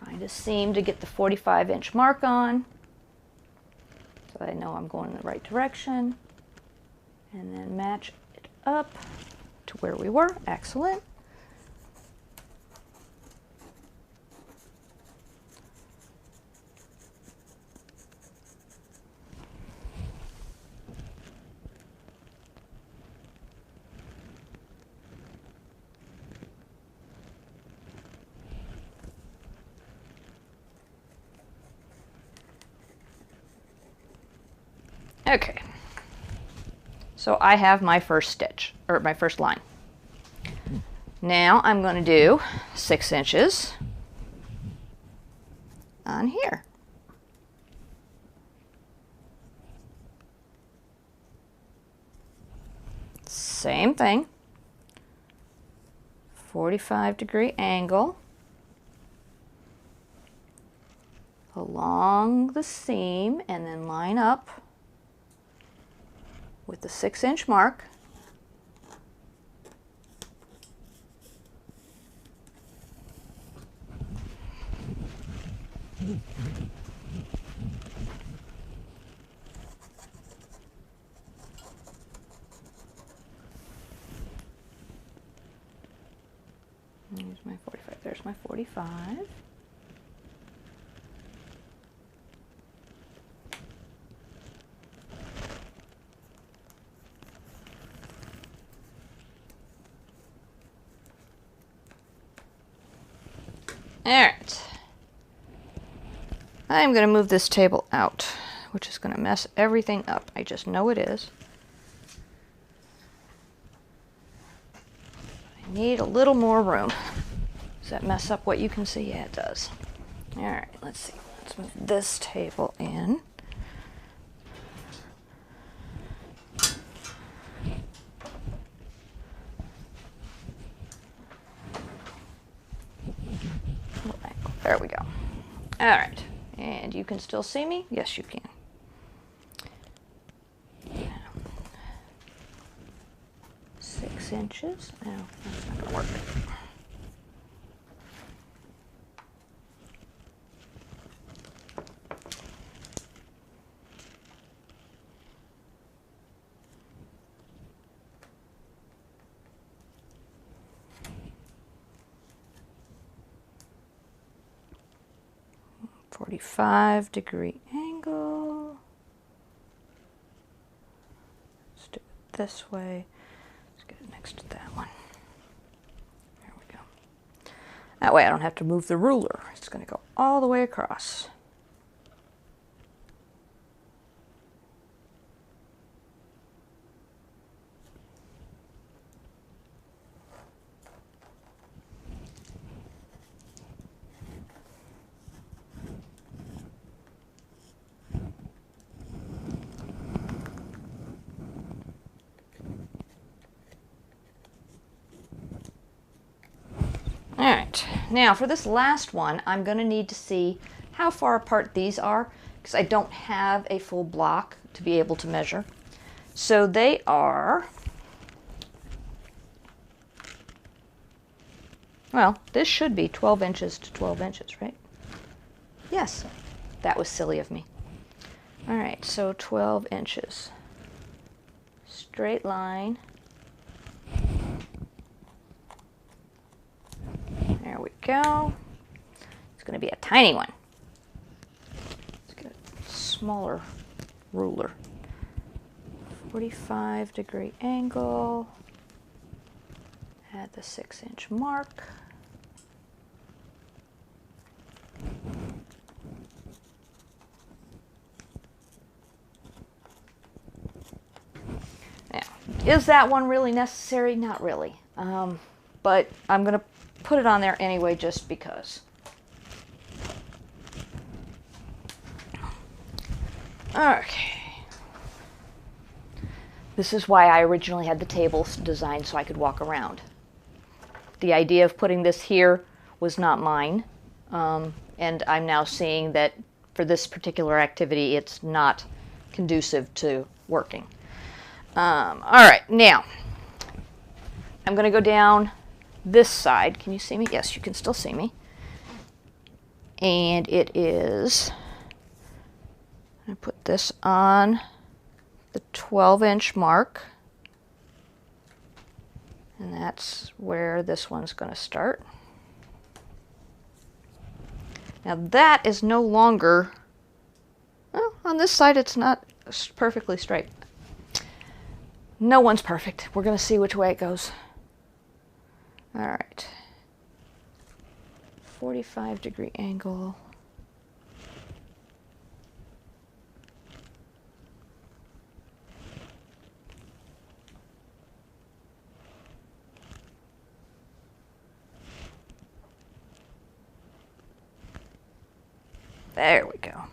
Find a seam to get the 45-inch mark on, so I know I'm going in the right direction, and then match it up to where we were. Excellent. Okay, so I have my first stitch, or my first line. Now I'm going to do 6 inches on here. Same thing, 45-degree angle along the seam, and then line up with the 6-inch mark. Here's my 45. There's my 45. Alright, I'm going to move this table out, which is going to mess everything up. I just know it is. I need a little more room. Does that mess up what you can see? Yeah, it does. Alright, let's see. Let's move this table in. There we go. All right, and you can still see me? Yes, you can. Now, 6 inches. No, that's not gonna work. Forty-five-degree angle. Let's do it this way. Let's get it next to that one. There we go. That way I don't have to move the ruler. It's going to go all the way across. Alright, now for this last one, I'm going to need to see how far apart these are, because I don't have a full block to be able to measure. So they are, well, this should be 12 inches to 12 inches, right? Yes, that was silly of me. Alright, so 12 inches. Straight line. There we go. It's going to be a tiny one. Let's get a smaller ruler. 45-degree angle. at the 6-inch mark. Now, is that one really necessary? Not really. But I'm going to put it on there anyway just because. Okay. This is why I originally had the table designed so I could walk around. The idea of putting this here was not mine, and I'm now seeing that for this particular activity it's not conducive to working. All right, now I'm going to go down this side. Can you see me? Yes, you can still see me. And it is, I put this on the 12-inch mark, and that's where this one's going to start. Now that is no longer, well, on this side it's not perfectly straight. No one's perfect. We're going to see which way it goes. All right. 45-degree angle. There we go.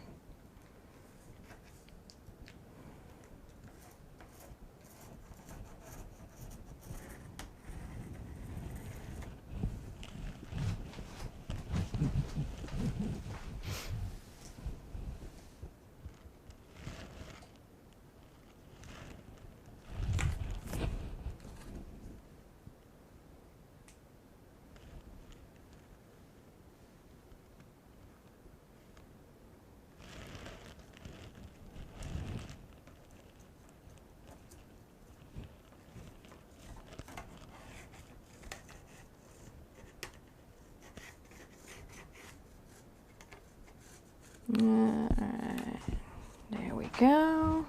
There we go.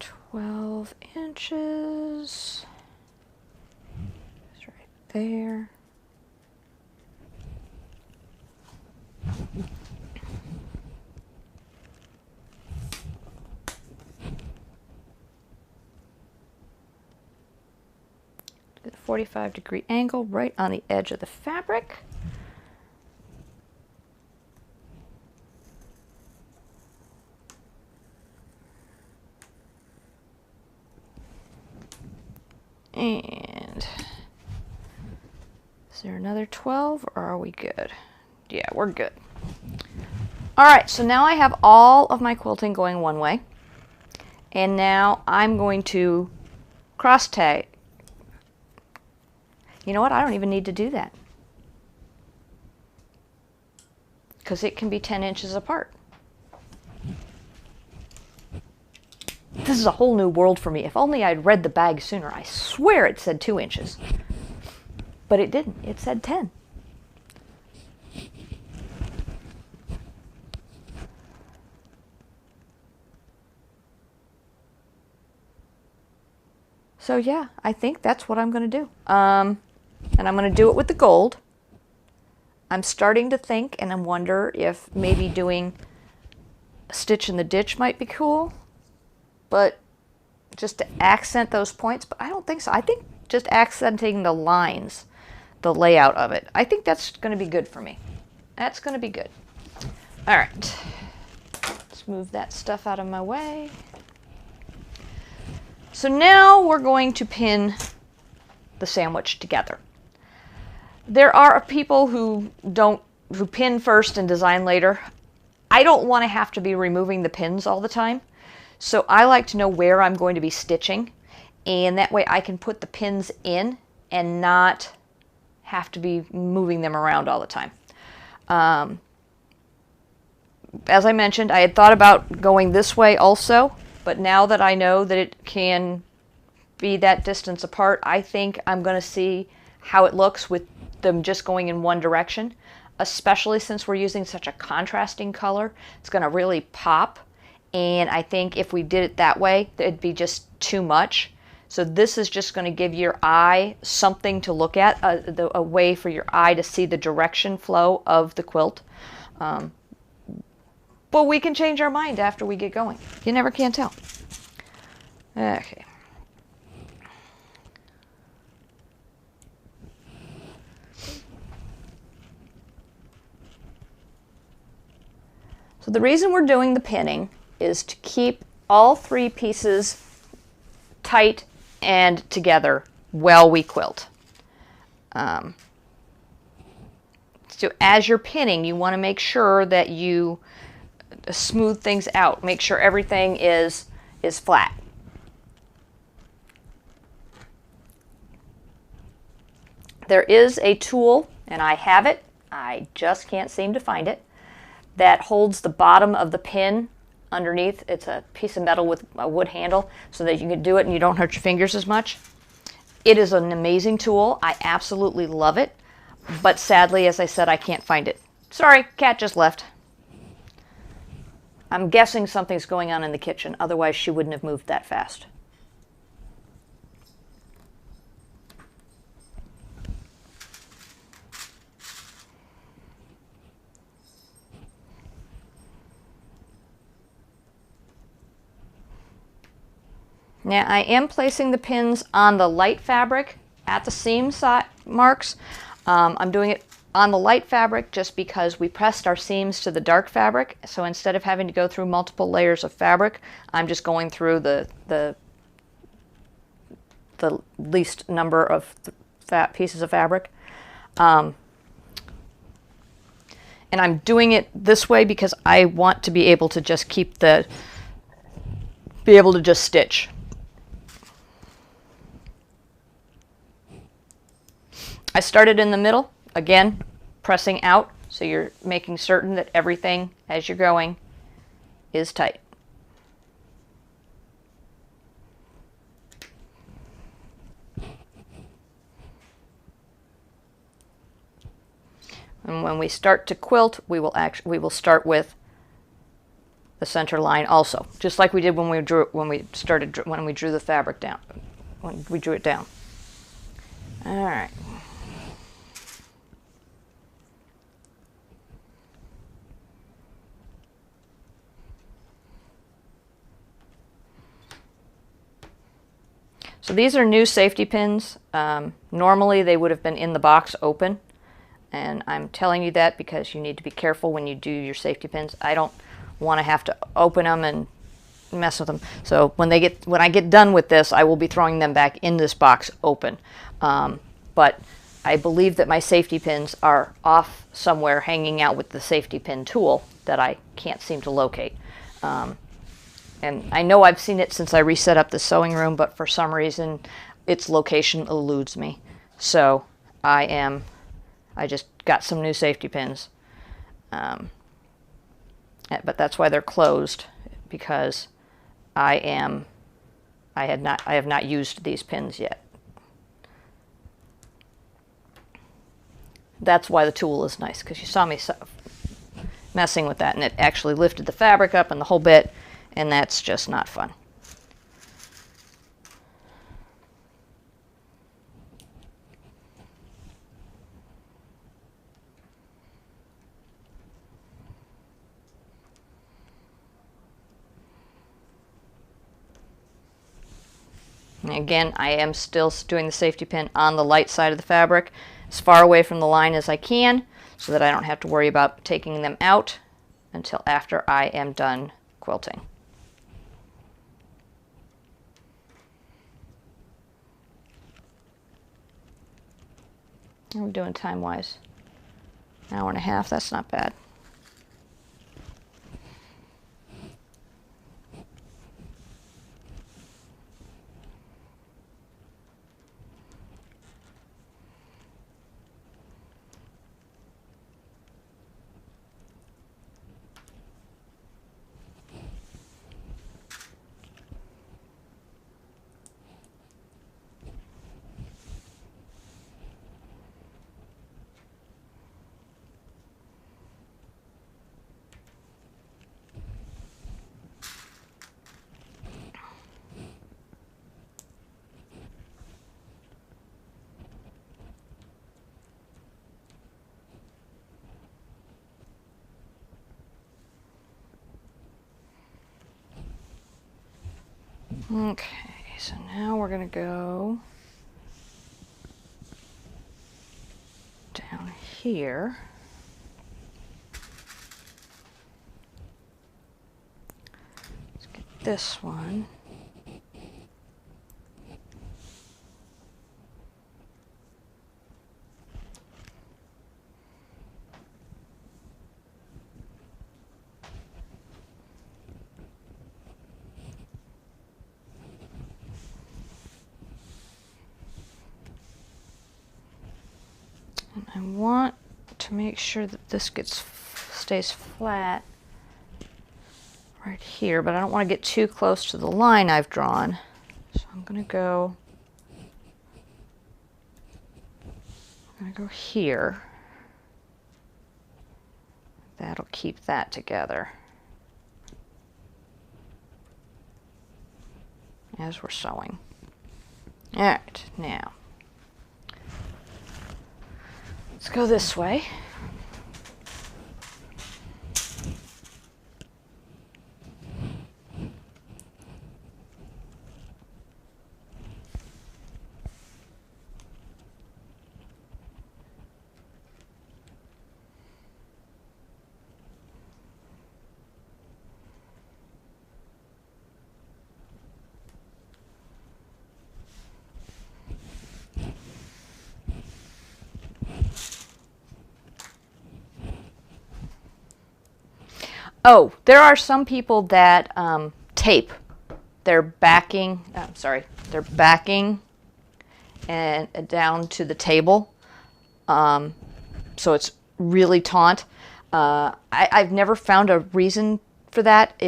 12 inches. It's right there. Get a 45-degree angle right on the edge of the fabric. And is there another 12 or are we good? Yeah, we're good. All right, so now I have all of my quilting going one way. And now I'm going to cross tag. You know what? I don't even need to do that, because it can be 10 inches apart. This is a whole new world for me. If only I'd read the bag sooner. I swear it said 2 inches. But it didn't. It said 10. So yeah, I think that's what I'm going to do. And I'm going to do it with the gold. I'm starting to think and I wonder if maybe doing a stitch in the ditch might be cool. But just to accent those points, but I don't think so. I think just accenting the lines, the layout of it, I think that's going to be good for me. That's going to be good. All right, let's move that stuff out of my way. So now we're going to pin the sandwich together. There are people who pin first and design later. I don't want to have to be removing the pins all the time. So I like to know where I'm going to be stitching, and that way I can put the pins in and not have to be moving them around all the time. As I mentioned, I had thought about going this way also, but now that I know that it can be that distance apart, I think I'm going to see how it looks with them just going in one direction, especially since we're using such a contrasting color. It's going to really pop. and I think if we did it that way, it'd be just too much. So this is just going to give your eye something to look at, a way for your eye to see the direction flow of the quilt. But we can change our mind after we get going. You never can tell. Okay. So the reason we're doing the pinning is to keep all three pieces tight and together while we quilt. So as you're pinning, you want to make sure that you smooth things out. Make sure everything is flat. There is a tool, and I have it, I just can't seem to find it, that holds the bottom of the pin underneath. It's a piece of metal with a wood handle so that you can do it and you don't hurt your fingers as much. It is an amazing tool. I absolutely love it, but sadly, as I said, I can't find it. Sorry, cat just left. I'm guessing something's going on in the kitchen, otherwise she wouldn't have moved that fast. Now I am placing the pins on the light fabric at the seam marks. I'm doing it on the light fabric just because we pressed our seams to the dark fabric. So instead of having to go through multiple layers of fabric, I'm just going through the least number of pieces of fabric. And I'm doing it this way because I want to be able to just be able to just stitch. I started in the middle, again, pressing out, so you're making certain that everything, as you're going, is tight. And when we start to quilt, we will start with the center line also, just like we did when we drew the fabric down, when we drew it down. All right. So these are new safety pins. Normally they would have been in the box open, and I'm telling you that because you need to be careful when you do your safety pins. I don't want to have to open them and mess with them. So when I get done with this, I will be throwing them back in this box open. But I believe that my safety pins are off somewhere hanging out with the safety pin tool that I can't seem to locate. And I know I've seen it since I reset up the sewing room, but for some reason its location eludes me. So I just got some new safety pins. But that's why they're closed, because I have not used these pins yet. That's why the tool is nice, because you saw me messing with that, and it actually lifted the fabric up and the whole bit, and that's just not fun. And again, I am still doing the safety pin on the light side of the fabric, as far away from the line as I can, so that I don't have to worry about taking them out until after I am done quilting. How are we doing time-wise? An hour and a half, that's not bad. Okay, so now we're going to go down here. Let's get this one. And I want to make sure that this stays flat right here, but I don't want to get too close to the line I've drawn. So I'm going to go here. That'll keep that together as we're sewing. All right, now let's go this way. Oh, there are some people that tape their backing, their backing and down to the table, so it's really taut. I've never found a reason for that.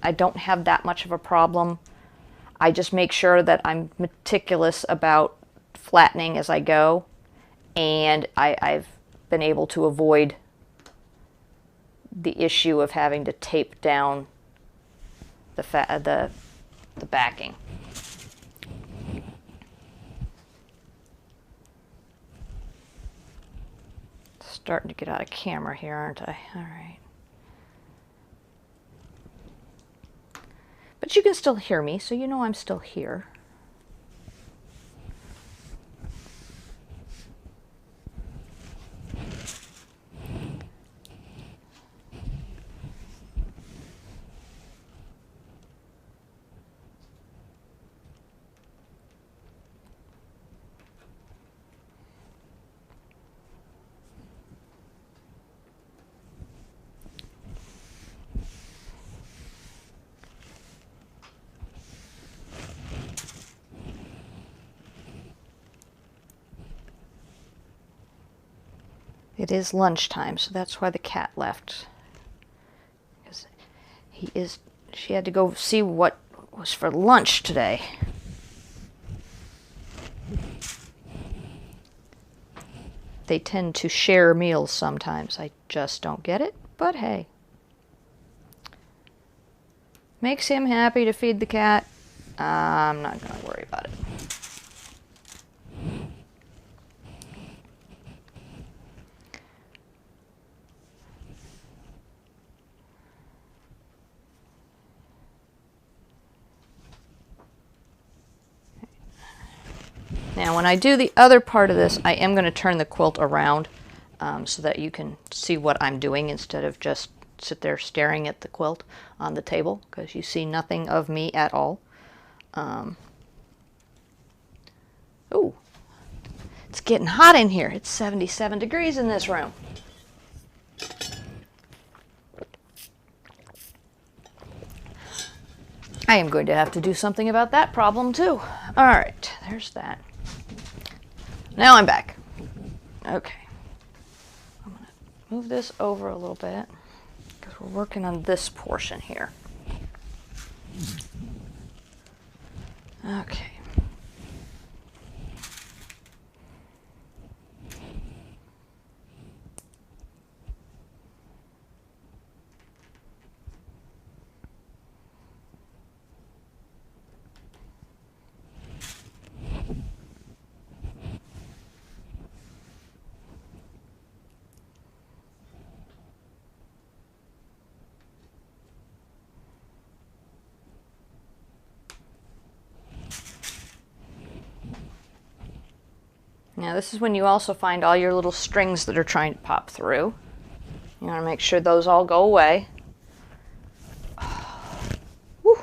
I don't have that much of a problem. I just make sure that I'm meticulous about flattening as I go, and I've been able to avoid the issue of having to tape down the backing. Starting to get out of camera here, aren't I? All right. But you can still hear me, so you know I'm still here. It is lunchtime, so that's why the cat left. Because she had to go see what was for lunch today. They tend to share meals sometimes. I just don't get it, but hey. Makes him happy to feed the cat. I'm not going to worry about it. Now when I do the other part of this, I am going to turn the quilt around so that you can see what I'm doing instead of just sit there staring at the quilt on the table, because you see nothing of me at all. Ooh, it's getting hot in here. It's 77 degrees in this room. I am going to have to do something about that problem too. All right, there's that. Now I'm back. Okay. I'm going to move this over a little bit because we're working on this portion here. Okay. Now this is when you also find all your little strings that are trying to pop through. You want to make sure those all go away. Whew.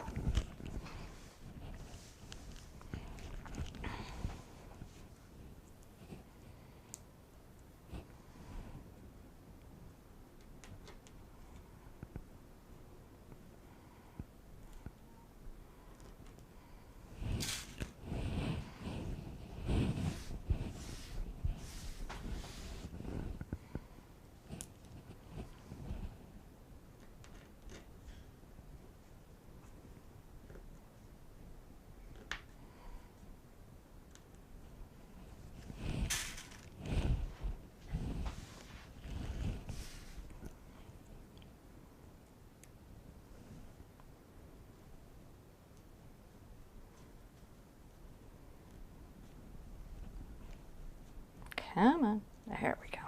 Come on. There we go.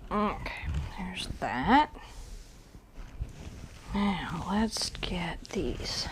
Okay, there's that. Now let's get these.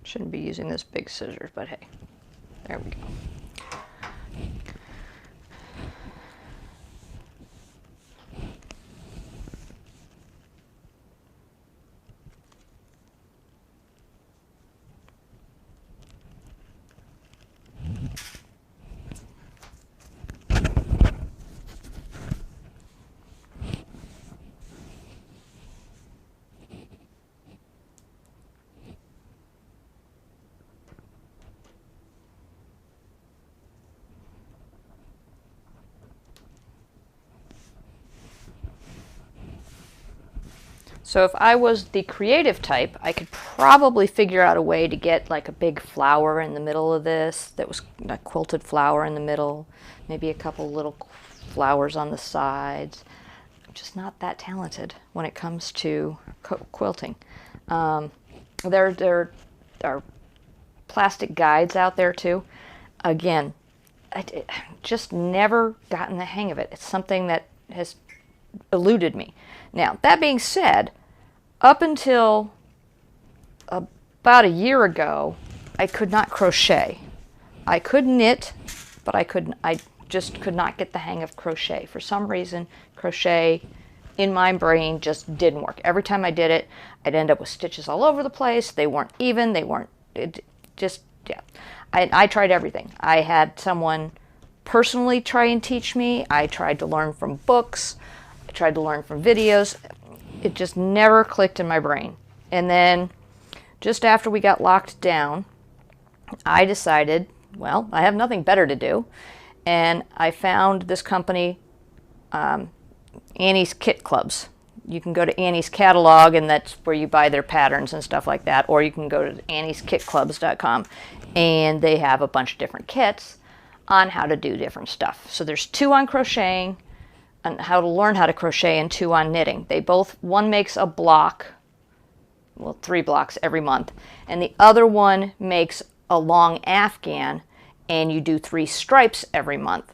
Shouldn't be using this big scissors, but hey, there we go. So if I was the creative type, I could probably figure out a way to get like a big flower in the middle of this that was a quilted flower in the middle, maybe a couple little flowers on the sides. I'm just not that talented when it comes to quilting. There are plastic guides out there too. Again, I just never gotten the hang of it. It's something that has eluded me. Now, that being said, up until about a year ago, I could not crochet. I could knit, but I just could not get the hang of crochet. For some reason, crochet in my brain just didn't work. Every time I did it, I'd end up with stitches all over the place. They weren't even, yeah. I tried everything. I had someone personally try and teach me. I tried to learn from books. I tried to learn from videos. It just never clicked in my brain. And then just after we got locked down, I decided, well, I have nothing better to do. And I found this company, Annie's Kit Clubs. You can go to Annie's catalog, and that's where you buy their patterns and stuff like that. Or you can go to annieskitclubs.com, and they have a bunch of different kits on how to do different stuff. So there's 2 on crocheting, and how to learn how to crochet, and 2 on knitting. They both, one makes a block, well, 3 blocks every month, and the other one makes a long afghan, and you do 3 stripes every month.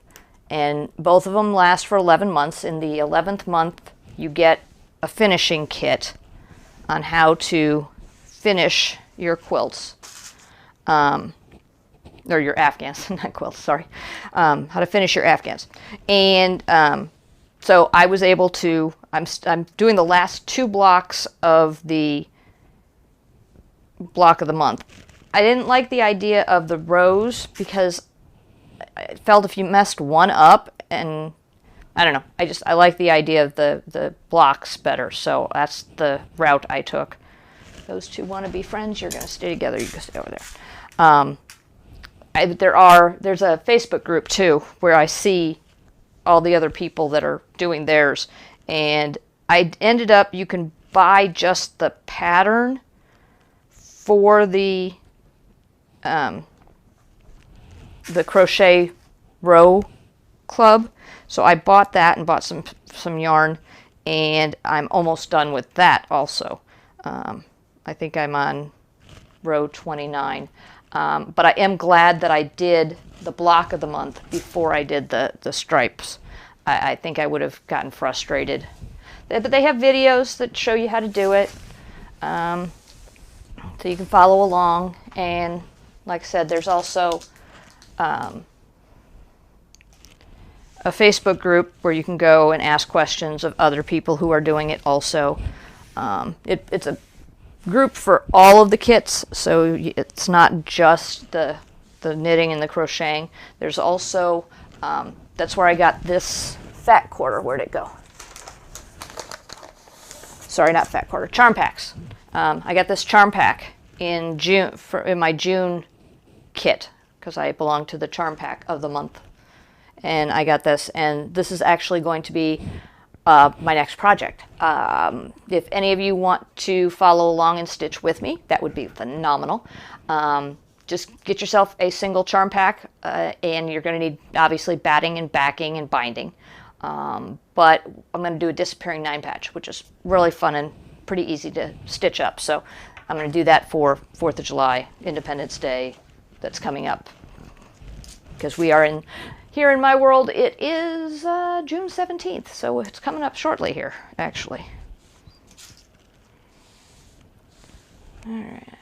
And both of them last for 11 months. In the 11th month, you get a finishing kit on how to finish your quilts, or your Afghans, not quilts, sorry, how to finish your Afghans. And so I was able to, I'm doing the last 2 blocks of the block of the month. I didn't like the idea of the rows because I felt if you messed one up, and I don't know, I like the idea of the blocks better, so that's the route I took. Those two want to be friends. You're going to stay together. You can stay over there. There's a Facebook group too where I see all the other people that are doing theirs, and I ended up, you can buy just the pattern for the crochet row club. So I bought that and bought some yarn, and I'm almost done with that also. I think I'm on row 29. But I am glad that I did the block of the month before I did the stripes. I think I would have gotten frustrated. But they have videos that show you how to do it. So you can follow along. And like I said, there's also a Facebook group where you can go and ask questions of other people who are doing it also. It's a group for all of the kits, so it's not just the knitting and the crocheting. There's also, that's where I got this fat quarter. Where'd it go? Sorry, not fat quarter, charm packs. I got this charm pack in June, in my June kit, because I belong to the charm pack of the month. And I got this, and this is actually going to be my next project. If any of you want to follow along and stitch with me, that would be phenomenal. Just get yourself a single charm pack, and you're going to need obviously batting and backing and binding. But I'm going to do a disappearing 9 patch, which is really fun and pretty easy to stitch up. So I'm going to do that for 4th of July, Independence Day, that's coming up. Because we are here in my world, it is June 17th, so it's coming up shortly here, actually. All right.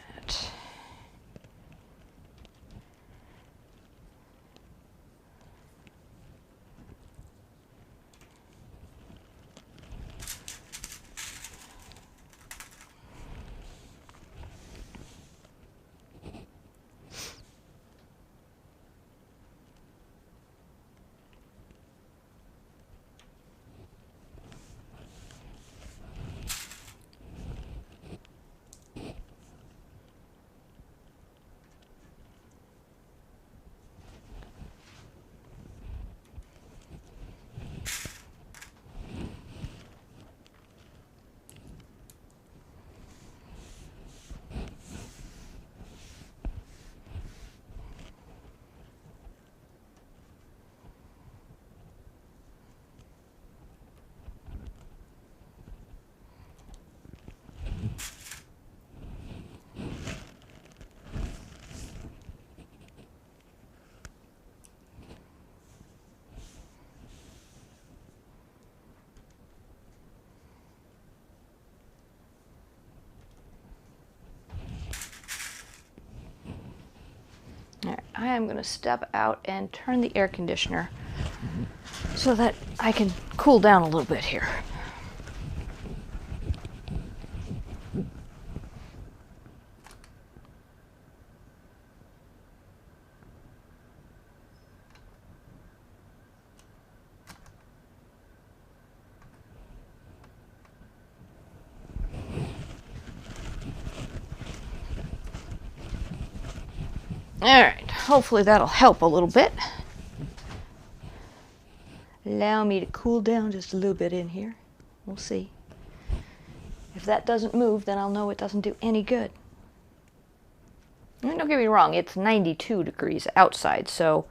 I am going to step out and turn the air conditioner so that I can cool down a little bit here. Alright, hopefully that'll help a little bit. Allow me to cool down just a little bit in here. We'll see. If that doesn't move, then I'll know it doesn't do any good. And don't get me wrong, it's 92 degrees outside, so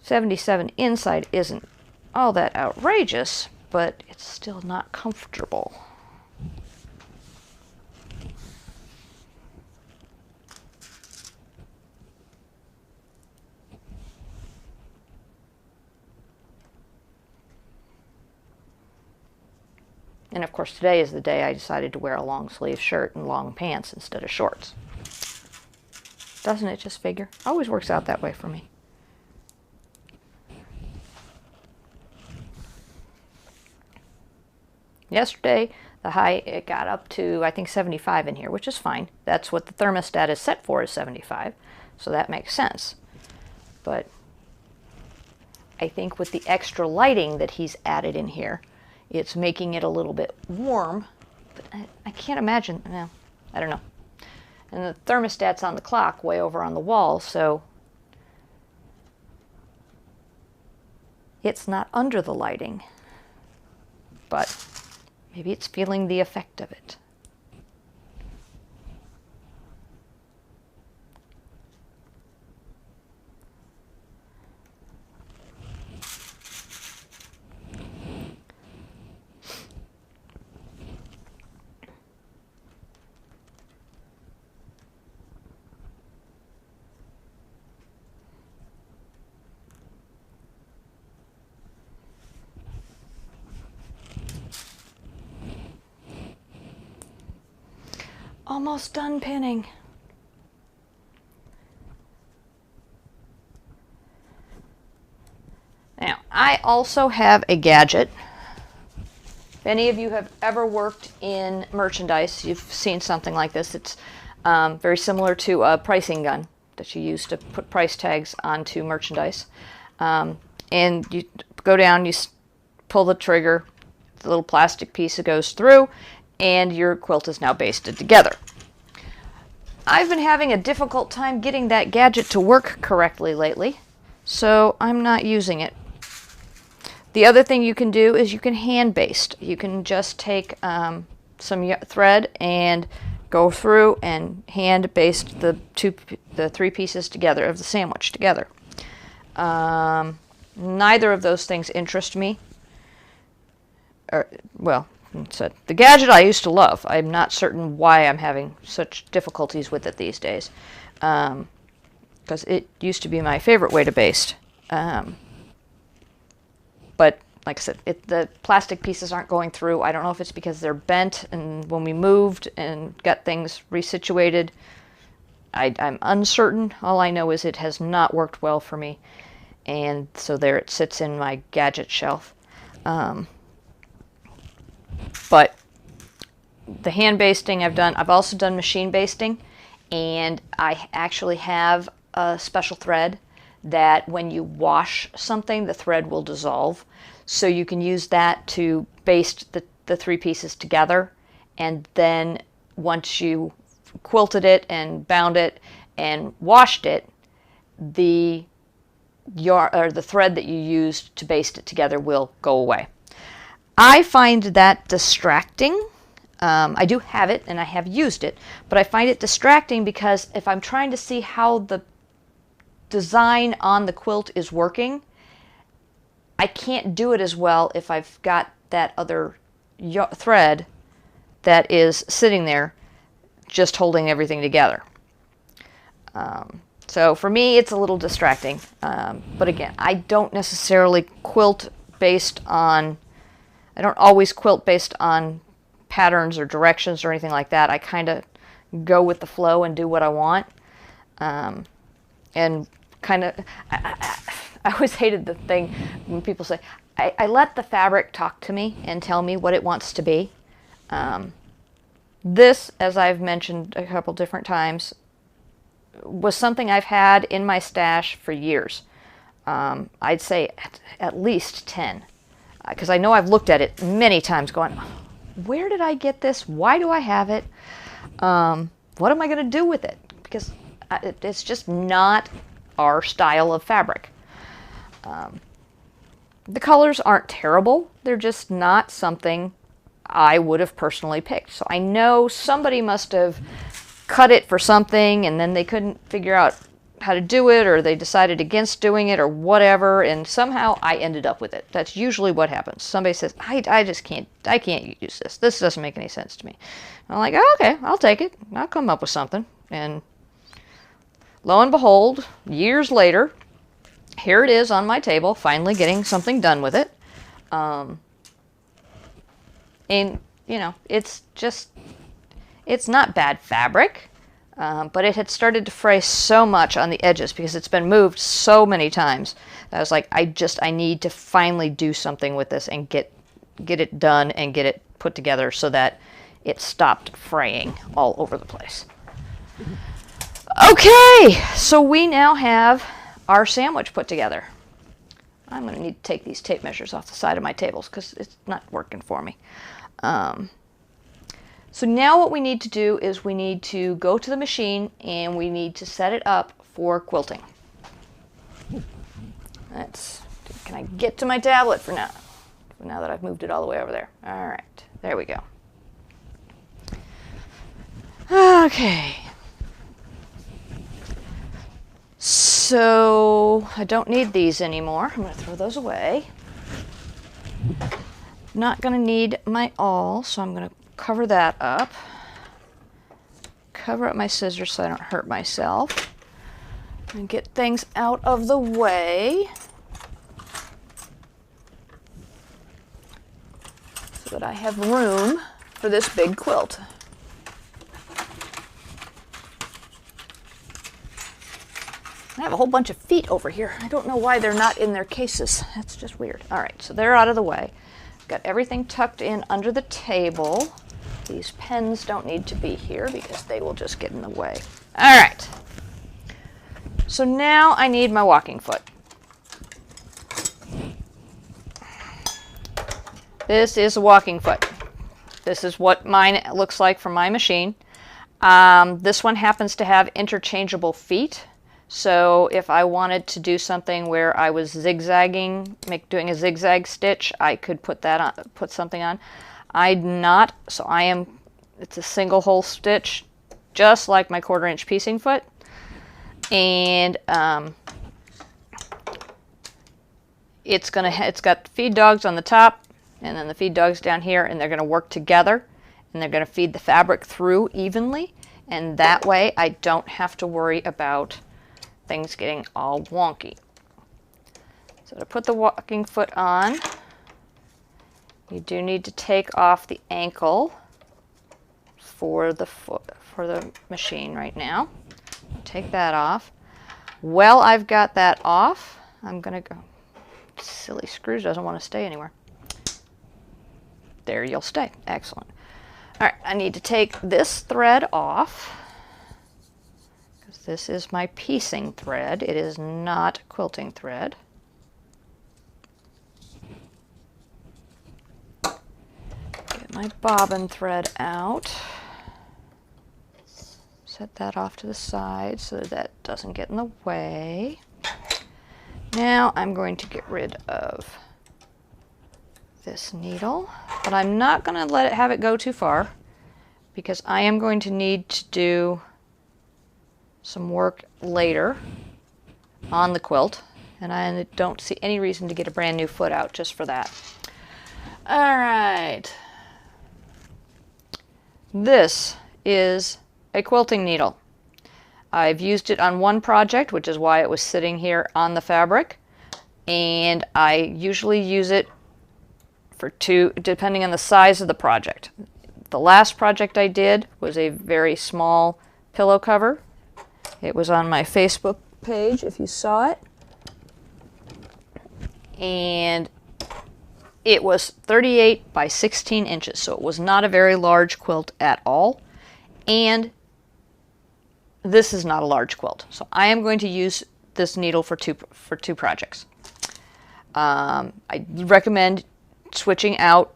77 inside isn't all that outrageous, but it's still not comfortable. And of course today is the day I decided to wear a long sleeve shirt and long pants instead of shorts. Doesn't it just figure? Always works out that way for me. Yesterday, the high, it got up to, I think, 75 in here, which is fine. That's what the thermostat is set for, is 75. So that makes sense. But I think with the extra lighting that he's added in here, it's making it a little bit warm. But I can't imagine, no, I don't know. And the thermostat's on the clock way over on the wall, so it's not under the lighting. But maybe it's feeling the effect of it. Almost done pinning. Now, I also have a gadget. If any of you have ever worked in merchandise, you've seen something like this. It's very similar to a pricing gun that you use to put price tags onto merchandise. And you go down, you pull the trigger, the little plastic piece goes through, and your quilt is now basted together. I've been having a difficult time getting that gadget to work correctly lately, so I'm not using it. The other thing you can do is you can hand baste. You can just take some thread and go through and hand baste the three pieces together of the sandwich together. Neither of those things interest me. Well, the gadget I used to love. I'm not certain why I'm having such difficulties with it these days, because it used to be my favorite way to baste. But like I said, the plastic pieces aren't going through. I don't know if it's because they're bent, and when we moved and got things resituated, I'm uncertain. All I know is it has not worked well for me, and so there it sits in my gadget shelf. But the hand basting I've done. I've also done machine basting, and I actually have a special thread that when you wash something, the thread will dissolve. So you can use that to baste the three pieces together, and then once you quilted it and bound it and washed it, the thread that you used to baste it together will go away. I find that distracting. I do have it and I have used it, but I find it distracting because if I'm trying to see how the design on the quilt is working, I can't do it as well if I've got that other thread that is sitting there just holding everything together. So for me, it's a little distracting. But again, I don't necessarily quilt based on, I don't always quilt based on patterns or directions or anything like that. I kind of go with the flow and do what I want. And kind of, I always hated the thing when people say, I let the fabric talk to me and tell me what it wants to be. This, as I've mentioned a couple different times, was something I've had in my stash for years. I'd say at least 10. Because I know I've looked at it many times going, where did I get this? Why do I have it? What am I going to do with it? Because it's just not our style of fabric. The colors aren't terrible. They're just not something I would have personally picked. So I know somebody must have cut it for something and then they couldn't figure out how to do it, or they decided against doing it, or whatever, and somehow I ended up with it. That's usually what happens. Somebody says, I just can't use this. This doesn't make any sense to me. I'm like, oh, okay, I'll take it. I'll come up with something. And lo and behold, years later, here it is on my table, finally getting something done with it. And, you know, it's not bad fabric, but it had started to fray so much on the edges because it's been moved so many times. I was like, I need to finally do something with this and get it done and get it put together so that it stopped fraying all over the place. Okay, so we now have our sandwich put together. I'm going to need to take these tape measures off the side of my tables because it's not working for me. So now what we need to do is we need to go to the machine and we need to set it up for quilting. Can I get to my tablet for now? Now that I've moved it all the way over there. All right, there we go. Okay. So I don't need these anymore. I'm going to throw those away. Not going to need my awl, so I'm going to cover that up. Cover up my scissors so I don't hurt myself. And get things out of the way so that I have room for this big quilt. I have a whole bunch of feet over here. I don't know why they're not in their cases. That's just weird. All right, so they're out of the way. Got everything tucked in under the table. These pens don't need to be here because they will just get in the way. All right. So now I need my walking foot. This is a walking foot. This is what mine looks like from my machine. This one happens to have interchangeable feet. So if I wanted to do something where I was zigzagging, doing a zigzag stitch, I could put that on, put something on. I'm not, so it's a single hole stitch, just like my 1/4 inch piecing foot. And it's got feed dogs on the top, and then the feed dogs down here, and they're gonna work together, and they're gonna feed the fabric through evenly, and that way I don't have to worry about things getting all wonky. So to put the walking foot on, you do need to take off the ankle for the machine right now. Take that off. Well, I've got that off. I'm gonna go. Silly screws doesn't want to stay anywhere. There you'll stay. Excellent. All right, I need to take this thread off. This is my piecing thread. It is not quilting thread. Get my bobbin thread out. Set that off to the side so that doesn't get in the way. Now I'm going to get rid of this needle, but I'm not going to have it go too far because I am going to need to do some work later on the quilt, and I don't see any reason to get a brand new foot out just for that. All right, this is a quilting needle. I've used it on one project, which is why it was sitting here on the fabric, and I usually use it for two, depending on the size of the project. The last project I did was a very small pillow cover. It was on my Facebook page if you saw it. And it was 38 by 16 inches, so it was not a very large quilt at all. And this is not a large quilt. So I am going to use this needle for two projects. I recommend switching out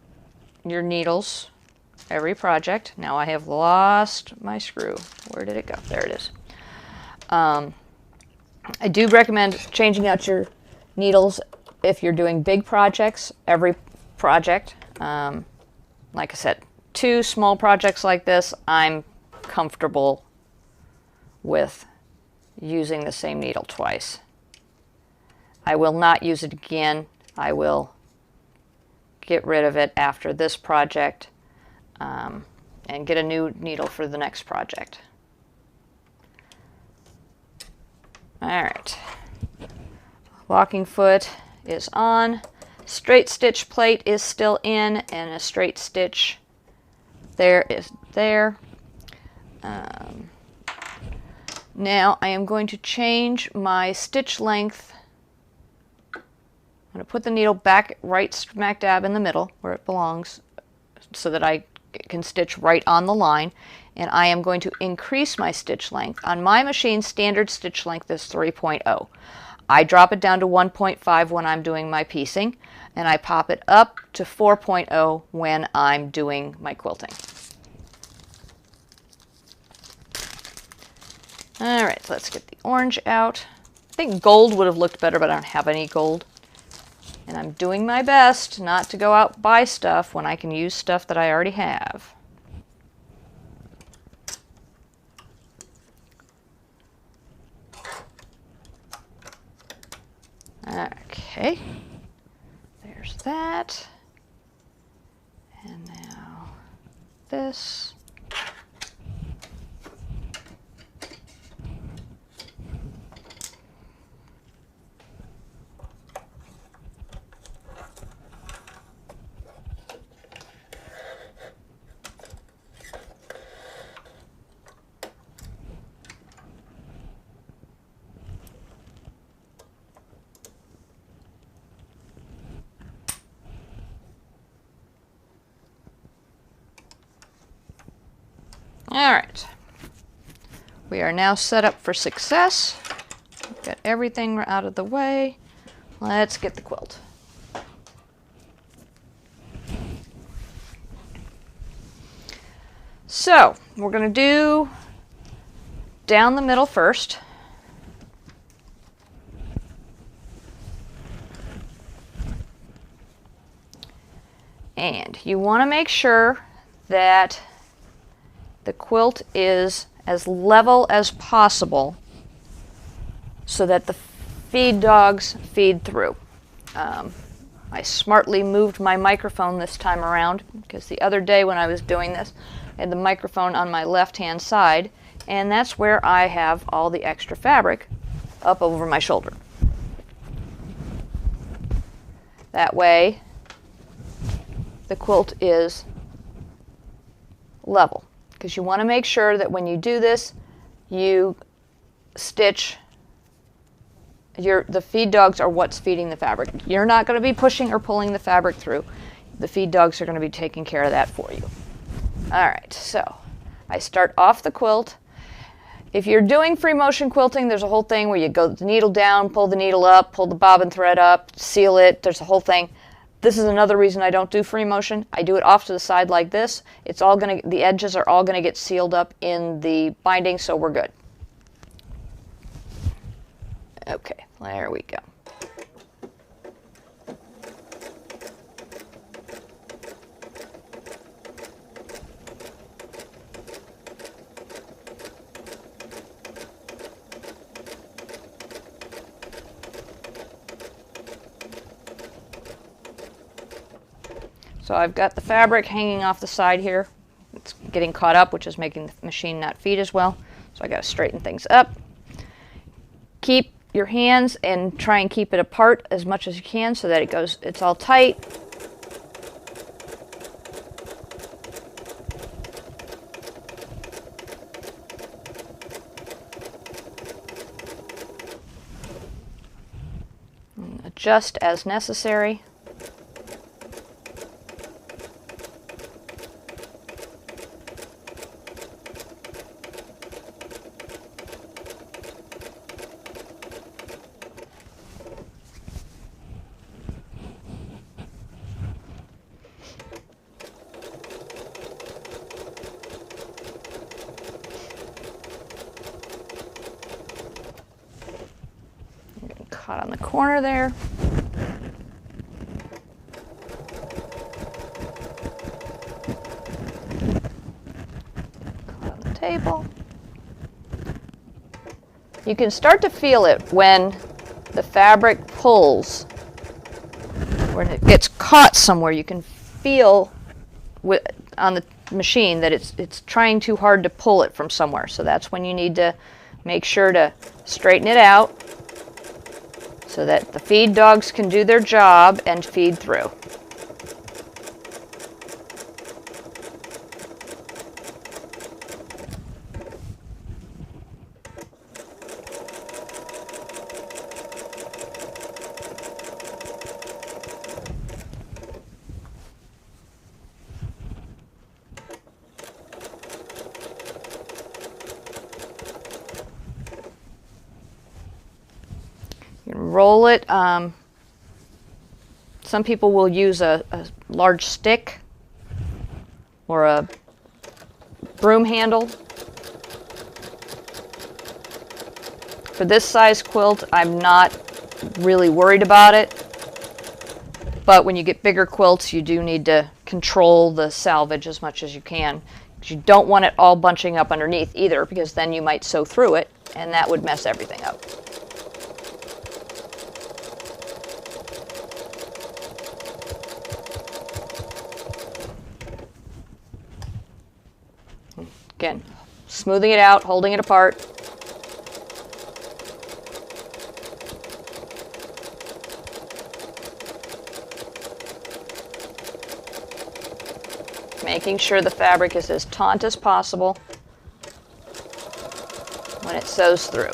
your needles every project. Now I have lost my screw. Where did it go? There it is. I do recommend changing out your needles if you're doing big projects, every project. Like I said, 2 small projects like this, I'm comfortable with using the same needle twice. I will not use it again. I will get rid of it after this project and get a new needle for the next project. All right, walking foot is on. straight stitch plate is still in, and a straight stitch there is there. Now I am going to change my stitch length. I'm going to put the needle back right smack dab in the middle where it belongs so that I can stitch right on the line, and I am going to increase my stitch length. On my machine, standard stitch length is 3.0. I drop it down to 1.5 when I'm doing my piecing, and I pop it up to 4.0 when I'm doing my quilting. All right, so let's get the orange out. I think gold would have looked better, but I don't have any gold. And I'm doing my best not to go out and buy stuff when I can use stuff that I already have. Okay, there's that. And now this. All right, we are now set up for success. We've got everything out of the way. Let's get the quilt. So we're going to do down the middle first. And you want to make sure that the quilt is as level as possible so that the feed dogs feed through. I smartly moved my microphone this time around because the other day when I was doing this, I had the microphone on my left-hand side, and that's where I have all the extra fabric up over my shoulder. That way, the quilt is level. Because you want to make sure that when you do this, you stitch, the feed dogs are what's feeding the fabric. You're not going to be pushing or pulling the fabric through. The feed dogs are going to be taking care of that for you. All right, so I start off the quilt. If you're doing free motion quilting, there's a whole thing where you go the needle down, pull the needle up, pull the bobbin thread up, seal it. There's a whole thing. This is another reason I don't do free motion. I do it off to the side like this. It's all gonna, the edges are all gonna get sealed up in the binding, so we're good. Okay, there we go. So I've got the fabric hanging off the side here. It's getting caught up, which is making the machine not feed as well. So I got to straighten things up. Keep your hands and try and keep it apart as much as you can so that it's all tight. And adjust as necessary. Caught on the corner there. Caught on the table. You can start to feel it when the fabric pulls, when it gets caught somewhere. You can feel on the machine that it's trying too hard to pull it from somewhere. So that's when you need to make sure to straighten it out. so that the feed dogs can do their job and feed through. You can roll it. Some people will use a large stick or a broom handle. For this size quilt, I'm not really worried about it. But when you get bigger quilts, you do need to control the salvage as much as you can. Because you don't want it all bunching up underneath either, because then you might sew through it, and that would mess everything up. Again, smoothing it out, holding it apart. Making sure the fabric is as taut as possible when it sews through.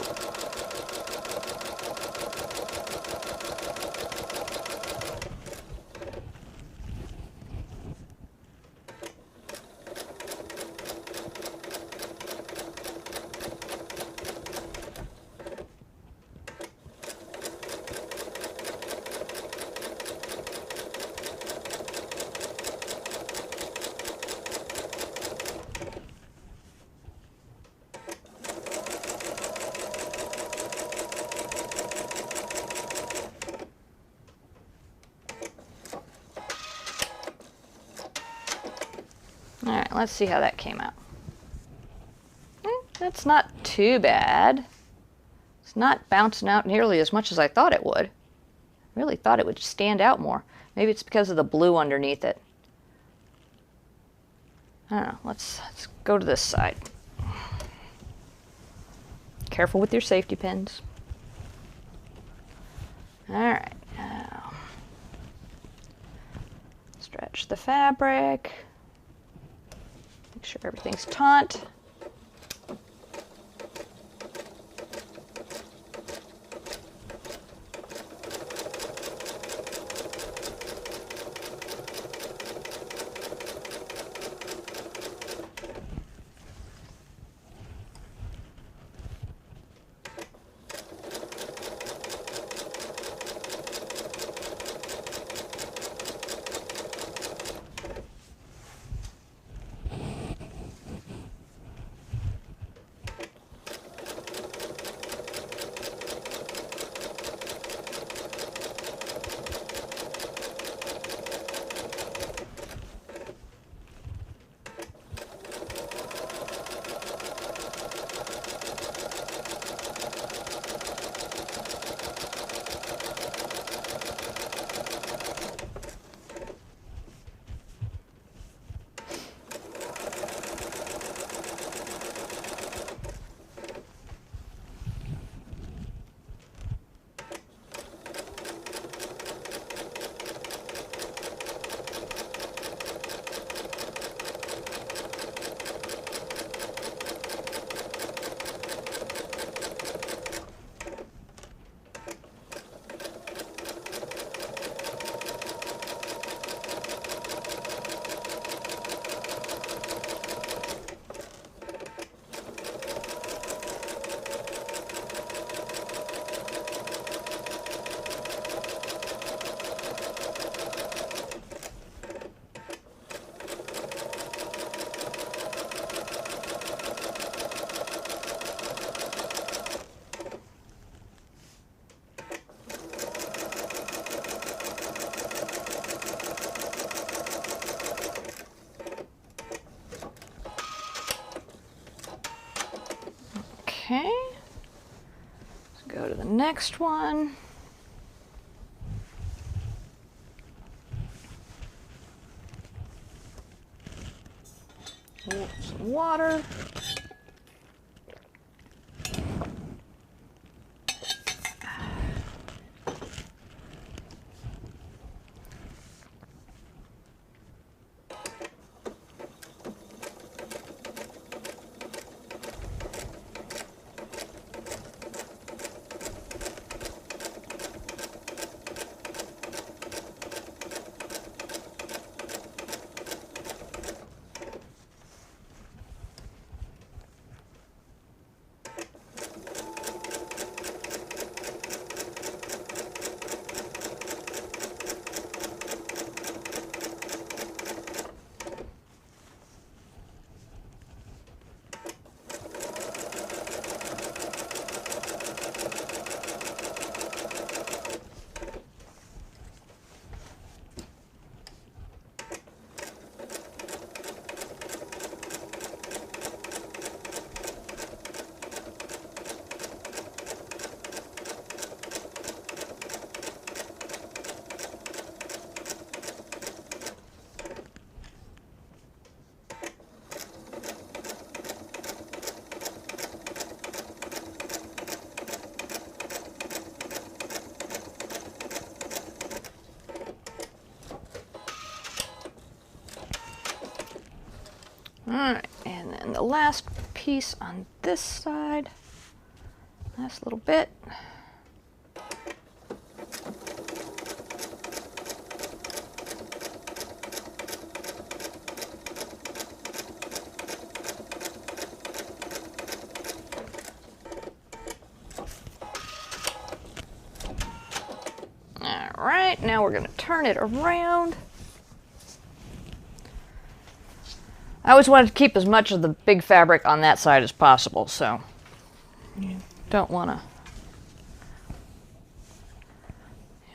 All right, let's see how that came out. That's not too bad. It's not bouncing out nearly as much as I thought it would. I really thought it would stand out more. Maybe it's because of the blue underneath it. I don't know. Let's go to this side. Careful with your safety pins. All right. Now, stretch the fabric. Make sure everything's taut. Okay, let's go to the next one. Some water. Alright, and then the last piece on this side, last little bit. Alright, now we're going to turn it around. I always wanted to keep as much of the big fabric on that side as possible, so you don't want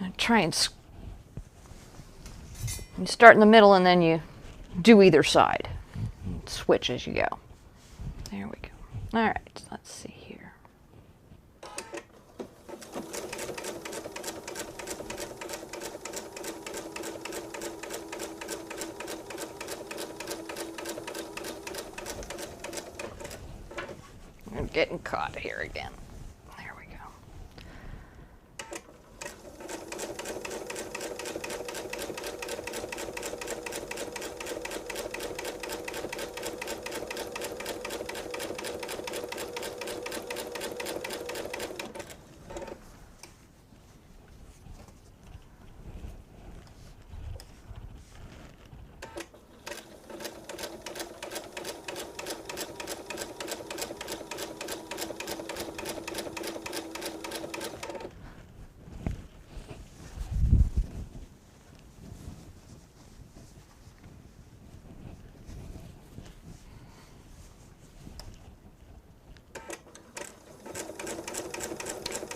to try and you start in the middle and then you do either side. Switch as you go. There we go. Alright, let's see here. I'm getting caught here again. There we go.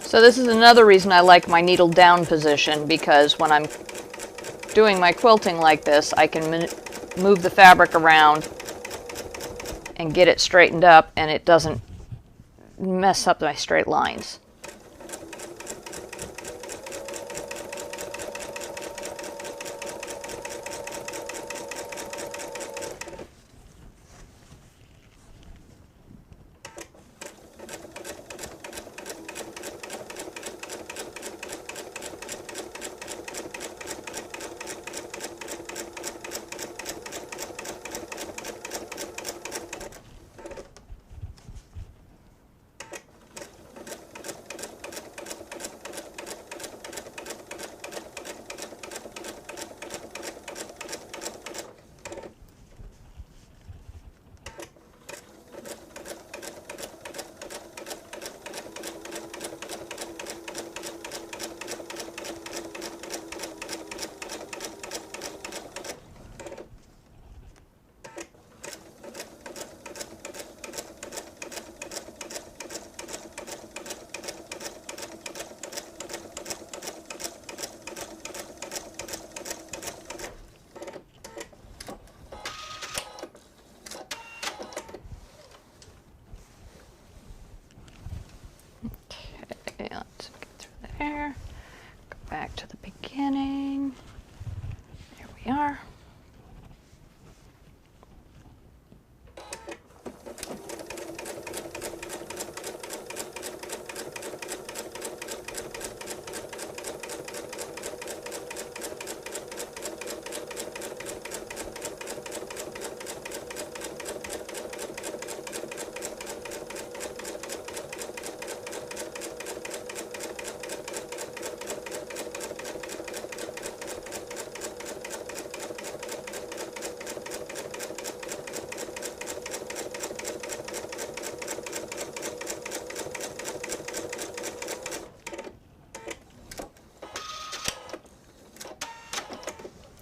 So this is another reason I like my needle down position, because when I'm doing my quilting like this, I can move the fabric around and get it straightened up, and it doesn't mess up my straight lines. Let's get through there. Go back to the beginning. There we are.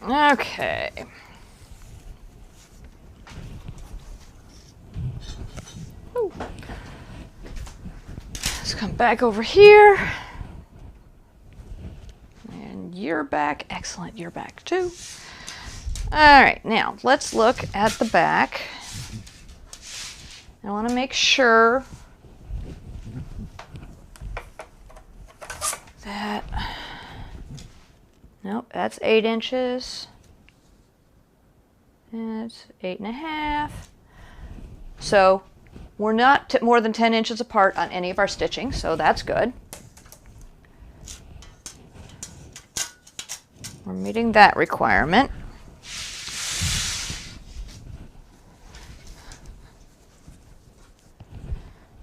Okay. Ooh. Let's come back over here. And you're back. Excellent. You're back too. All right. Now let's look at the back. I want to make sure that, nope, that's 8 inches. It's 8.5. So we're not more than 10 inches apart on any of our stitching, so that's good. We're meeting that requirement.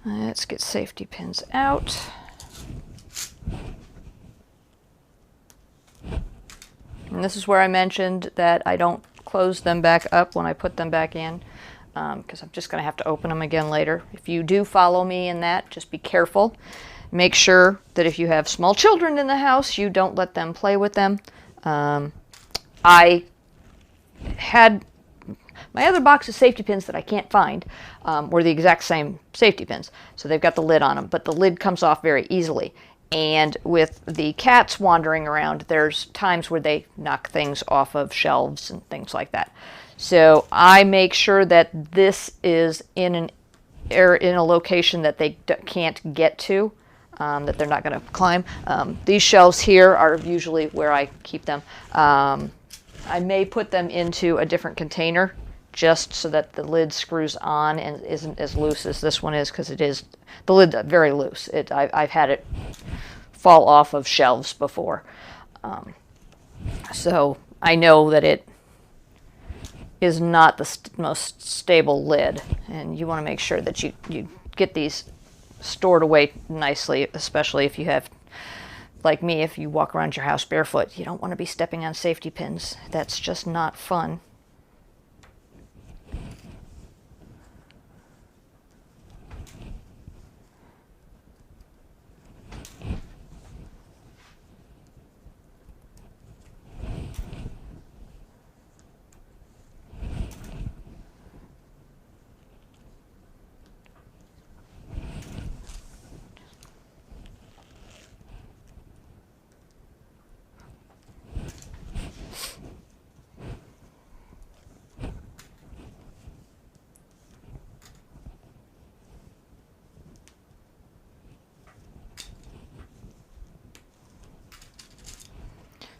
Let's get safety pins out. And this is where I mentioned that I don't close them back up when I put them back in, because I'm just going to have to open them again later. If you do follow me in that, just be careful. Make sure that if you have small children in the house, you don't let them play with them. I had my other box of safety pins that I can't find were the exact same safety pins. So they've got the lid on them, but the lid comes off very easily. And with the cats wandering around, there's times where they knock things off of shelves and things like that. So I make sure that this is in a location that they can't get to, that they're not going to climb. These shelves here are usually where I keep them. I may put them into a different container just so that the lid screws on and isn't as loose as this one is, because it is, the lid's very loose. I've had it fall off of shelves before. So I know that it is not the most stable lid, and you want to make sure that you get these stored away nicely, especially if you have, like me, if you walk around your house barefoot. You don't want to be stepping on safety pins. That's just not fun.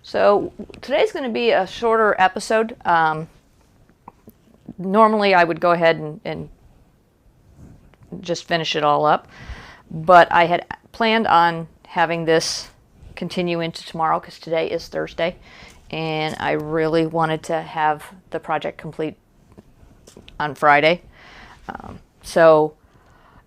So today's going to be a shorter episode. Normally I would go ahead and just finish it all up, but I had planned on having this continue into tomorrow because today is Thursday, and I really wanted to have the project complete on Friday. So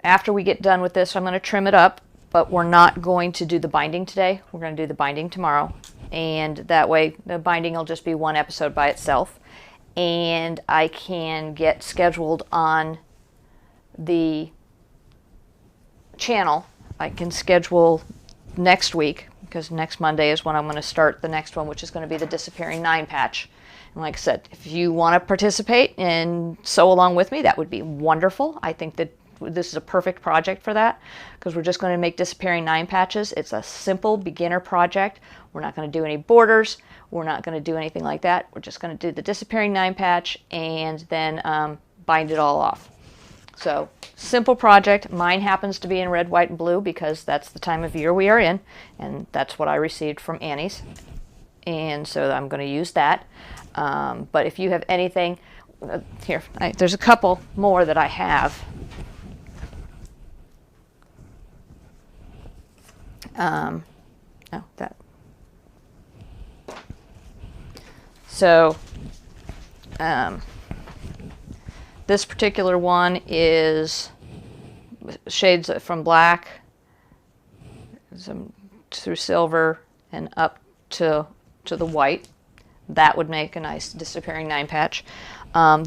after we get done with this, I'm going to trim it up, but we're not going to do the binding today. We're going to do the binding tomorrow. And that way the binding will just be one episode by itself, and I can get scheduled on the channel. I can schedule next week, because next Monday is when I'm going to start the next one, which is going to be the Disappearing 9 patch. And like I said, if you want to participate and sew along with me, that would be wonderful. I think that this is a perfect project for that, because we're just going to make Disappearing 9 patches. It's a simple beginner project. We're not going to do any borders. We're not going to do anything like that. We're just going to do the Disappearing 9 patch and then bind it all off. So simple project. Mine happens to be in red, white, and blue because that's the time of year we are in, and that's what I received from Annie's. And so I'm going to use that. But if you have anything, here, there's a couple more that I have. So this particular one is shades from black through silver and up to the white. That would make a nice Disappearing 9 patch.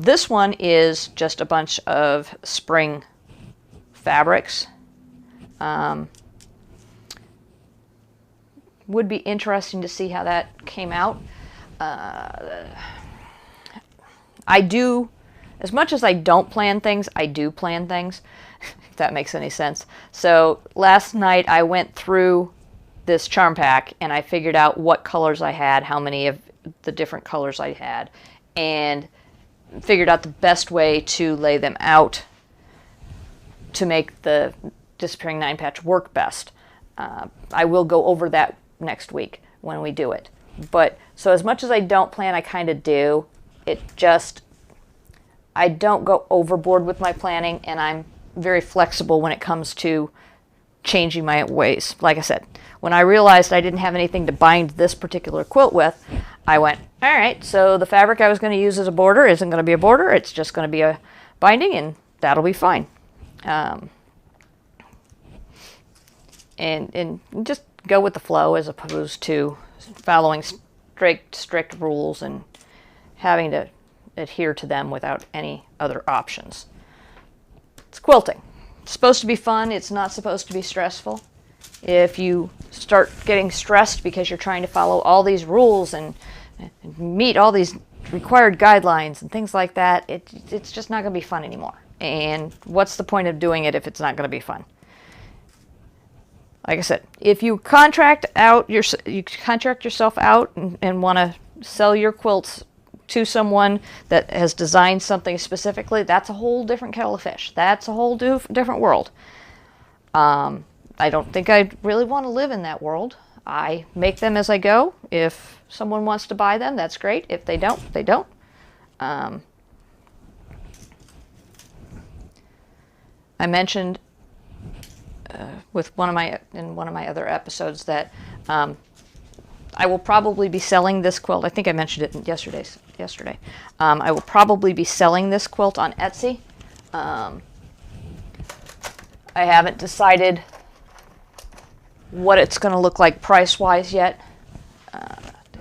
This one is just a bunch of spring fabrics. Would be interesting to see how that came out. I do, as much as I don't plan things, I do plan things, if that makes any sense. So last night I went through this charm pack and I figured out what colors I had, how many of the different colors I had, and figured out the best way to lay them out to make the Disappearing 9 patch work best. I will go over that next week when we do it. But so as much as I don't plan, I kind of do. It just, I don't go overboard with my planning, and I'm very flexible when it comes to changing my ways. Like I said, when I realized I didn't have anything to bind this particular quilt with, I went, all right, so the fabric I was going to use as a border isn't going to be a border. It's just going to be a binding, and that'll be fine. and just go with the flow as opposed to following strict rules and having to adhere to them without any other options. It's quilting. It's supposed to be fun. It's not supposed to be stressful. If you start getting stressed because you're trying to follow all these rules and meet all these required guidelines and things like that, it's just not going to be fun anymore. And what's the point of doing it if it's not going to be fun? Like I said, if you contract yourself out and want to sell your quilts to someone that has designed something specifically, that's a whole different kettle of fish. That's a whole different world. I don't think I really want to live in that world. I make them as I go. If someone wants to buy them, that's great. If they don't, they don't. I mentioned with one of my other episodes that I will probably be selling this quilt. I think I mentioned it yesterday. I will probably be selling this quilt on Etsy. I haven't decided what it's going to look like price-wise yet.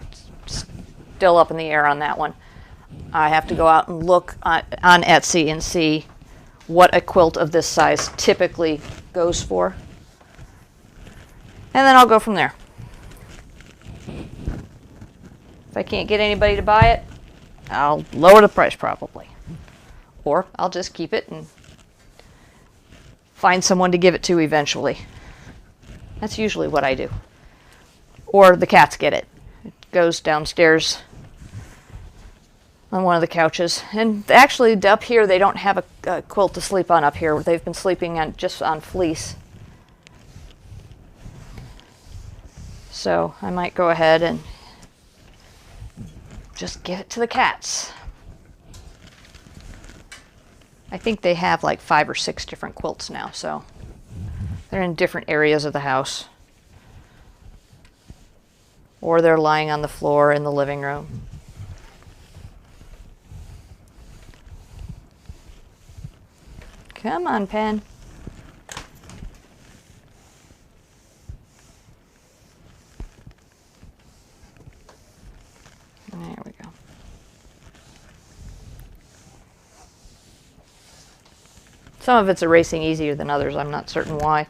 It's still up in the air on that one. I have to go out and look on Etsy and see what a quilt of this size typically goes for. And then I'll go from there. If I can't get anybody to buy it, I'll lower the price probably. Or I'll just keep it and find someone to give it to eventually. That's usually what I do. Or the cats get it. It goes downstairs on one of the couches. And actually up here they don't have a quilt to sleep on up here. They've been sleeping on just on fleece. So I might go ahead and just give it to the cats. I think they have like 5 or 6 different quilts now, so they're in different areas of the house. Or they're lying on the floor in the living room. Come on, Pen. There we go. Some of it's erasing easier than others. I'm not certain why.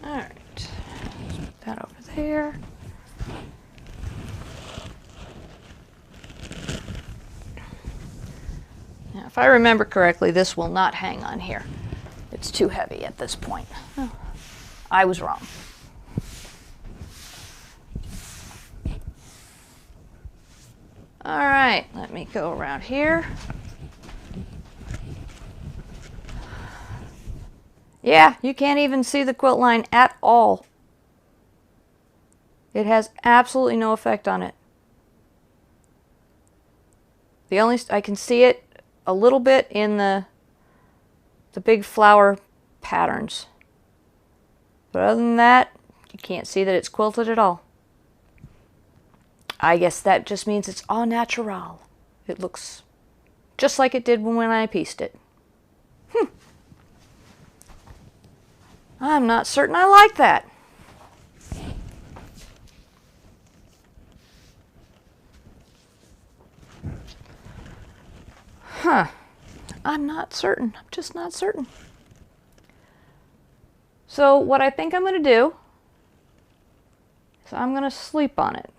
Alright, put that over there. Now, if I remember correctly, this will not hang on here. It's too heavy at this point. Oh, I was wrong. Alright, let me go around here. Yeah, you can't even see the quilt line at all. It has absolutely no effect on it. I can see it a little bit in the big flower patterns. But other than that, you can't see that it's quilted at all. I guess that just means it's au natural. It looks just like it did when I pieced it. I'm not certain I like that. I'm not certain. I'm just not certain. So what I think I'm going to do is I'm going to sleep on it.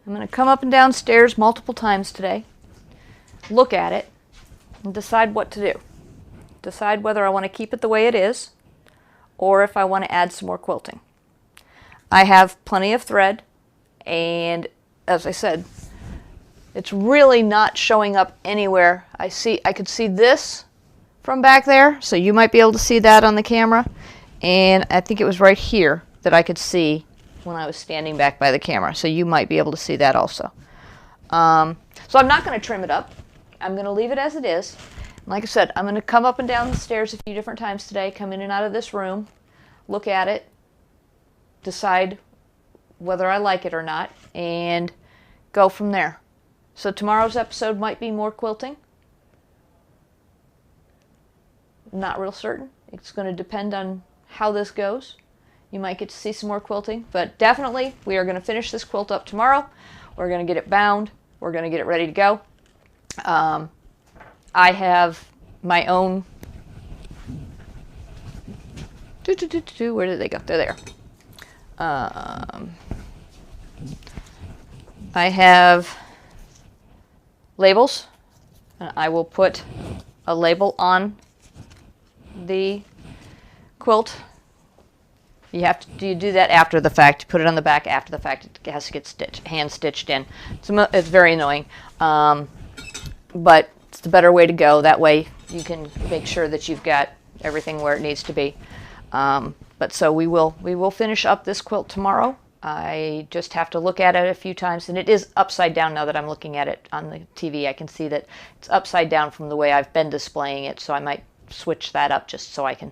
I'm going to come up and down stairs multiple times today, look at it, and decide what to do. Decide whether I want to keep it the way it is or if I want to add some more quilting. I have plenty of thread, and as I said, it's really not showing up anywhere. I could see this from back there, so you might be able to see that on the camera, and I think it was right here that I could see when I was standing back by the camera, so you might be able to see that also. So I'm not going to trim it up. I'm going to leave it as it is. Like I said, I'm going to come up and down the stairs a few different times today, come in and out of this room, look at it, decide whether I like it or not, and go from there. So tomorrow's episode might be more quilting. Not real certain. It's going to depend on how this goes. You might get to see some more quilting, but definitely we are going to finish this quilt up tomorrow. We're going to get it bound. We're going to get it ready to go. I have my own... Where did they go? They're there. I have labels. I will put a label on the quilt. You have to do that after the fact. Put it on the back after the fact. It has to get hand stitched in. It's very annoying, but it's the better way to go. That way you can make sure that you've got everything where it needs to be. But so we will finish up this quilt tomorrow. I just have to look at it a few times, and it is upside down now that I'm looking at it on the TV. I can see that it's upside down from the way I've been displaying it, so I might switch that up just so I can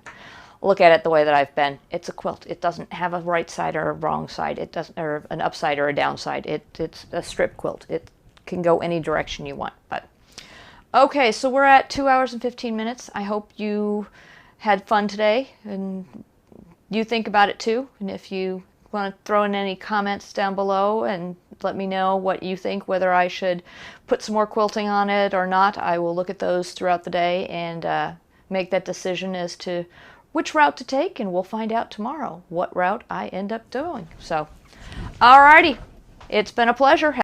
look at it the way that I've been. It's a quilt. It doesn't have a right side or a wrong side. It doesn't, or an upside or a downside. It's a strip quilt. It can go any direction you want. But okay, so we're at 2 hours and 15 minutes. I hope you had fun today and you think about it too. And if you want to throw in any comments down below and let me know what you think, whether I should put some more quilting on it or not, I will look at those throughout the day and make that decision as to which route to take, and we'll find out tomorrow what route I end up doing. So, alrighty, it's been a pleasure.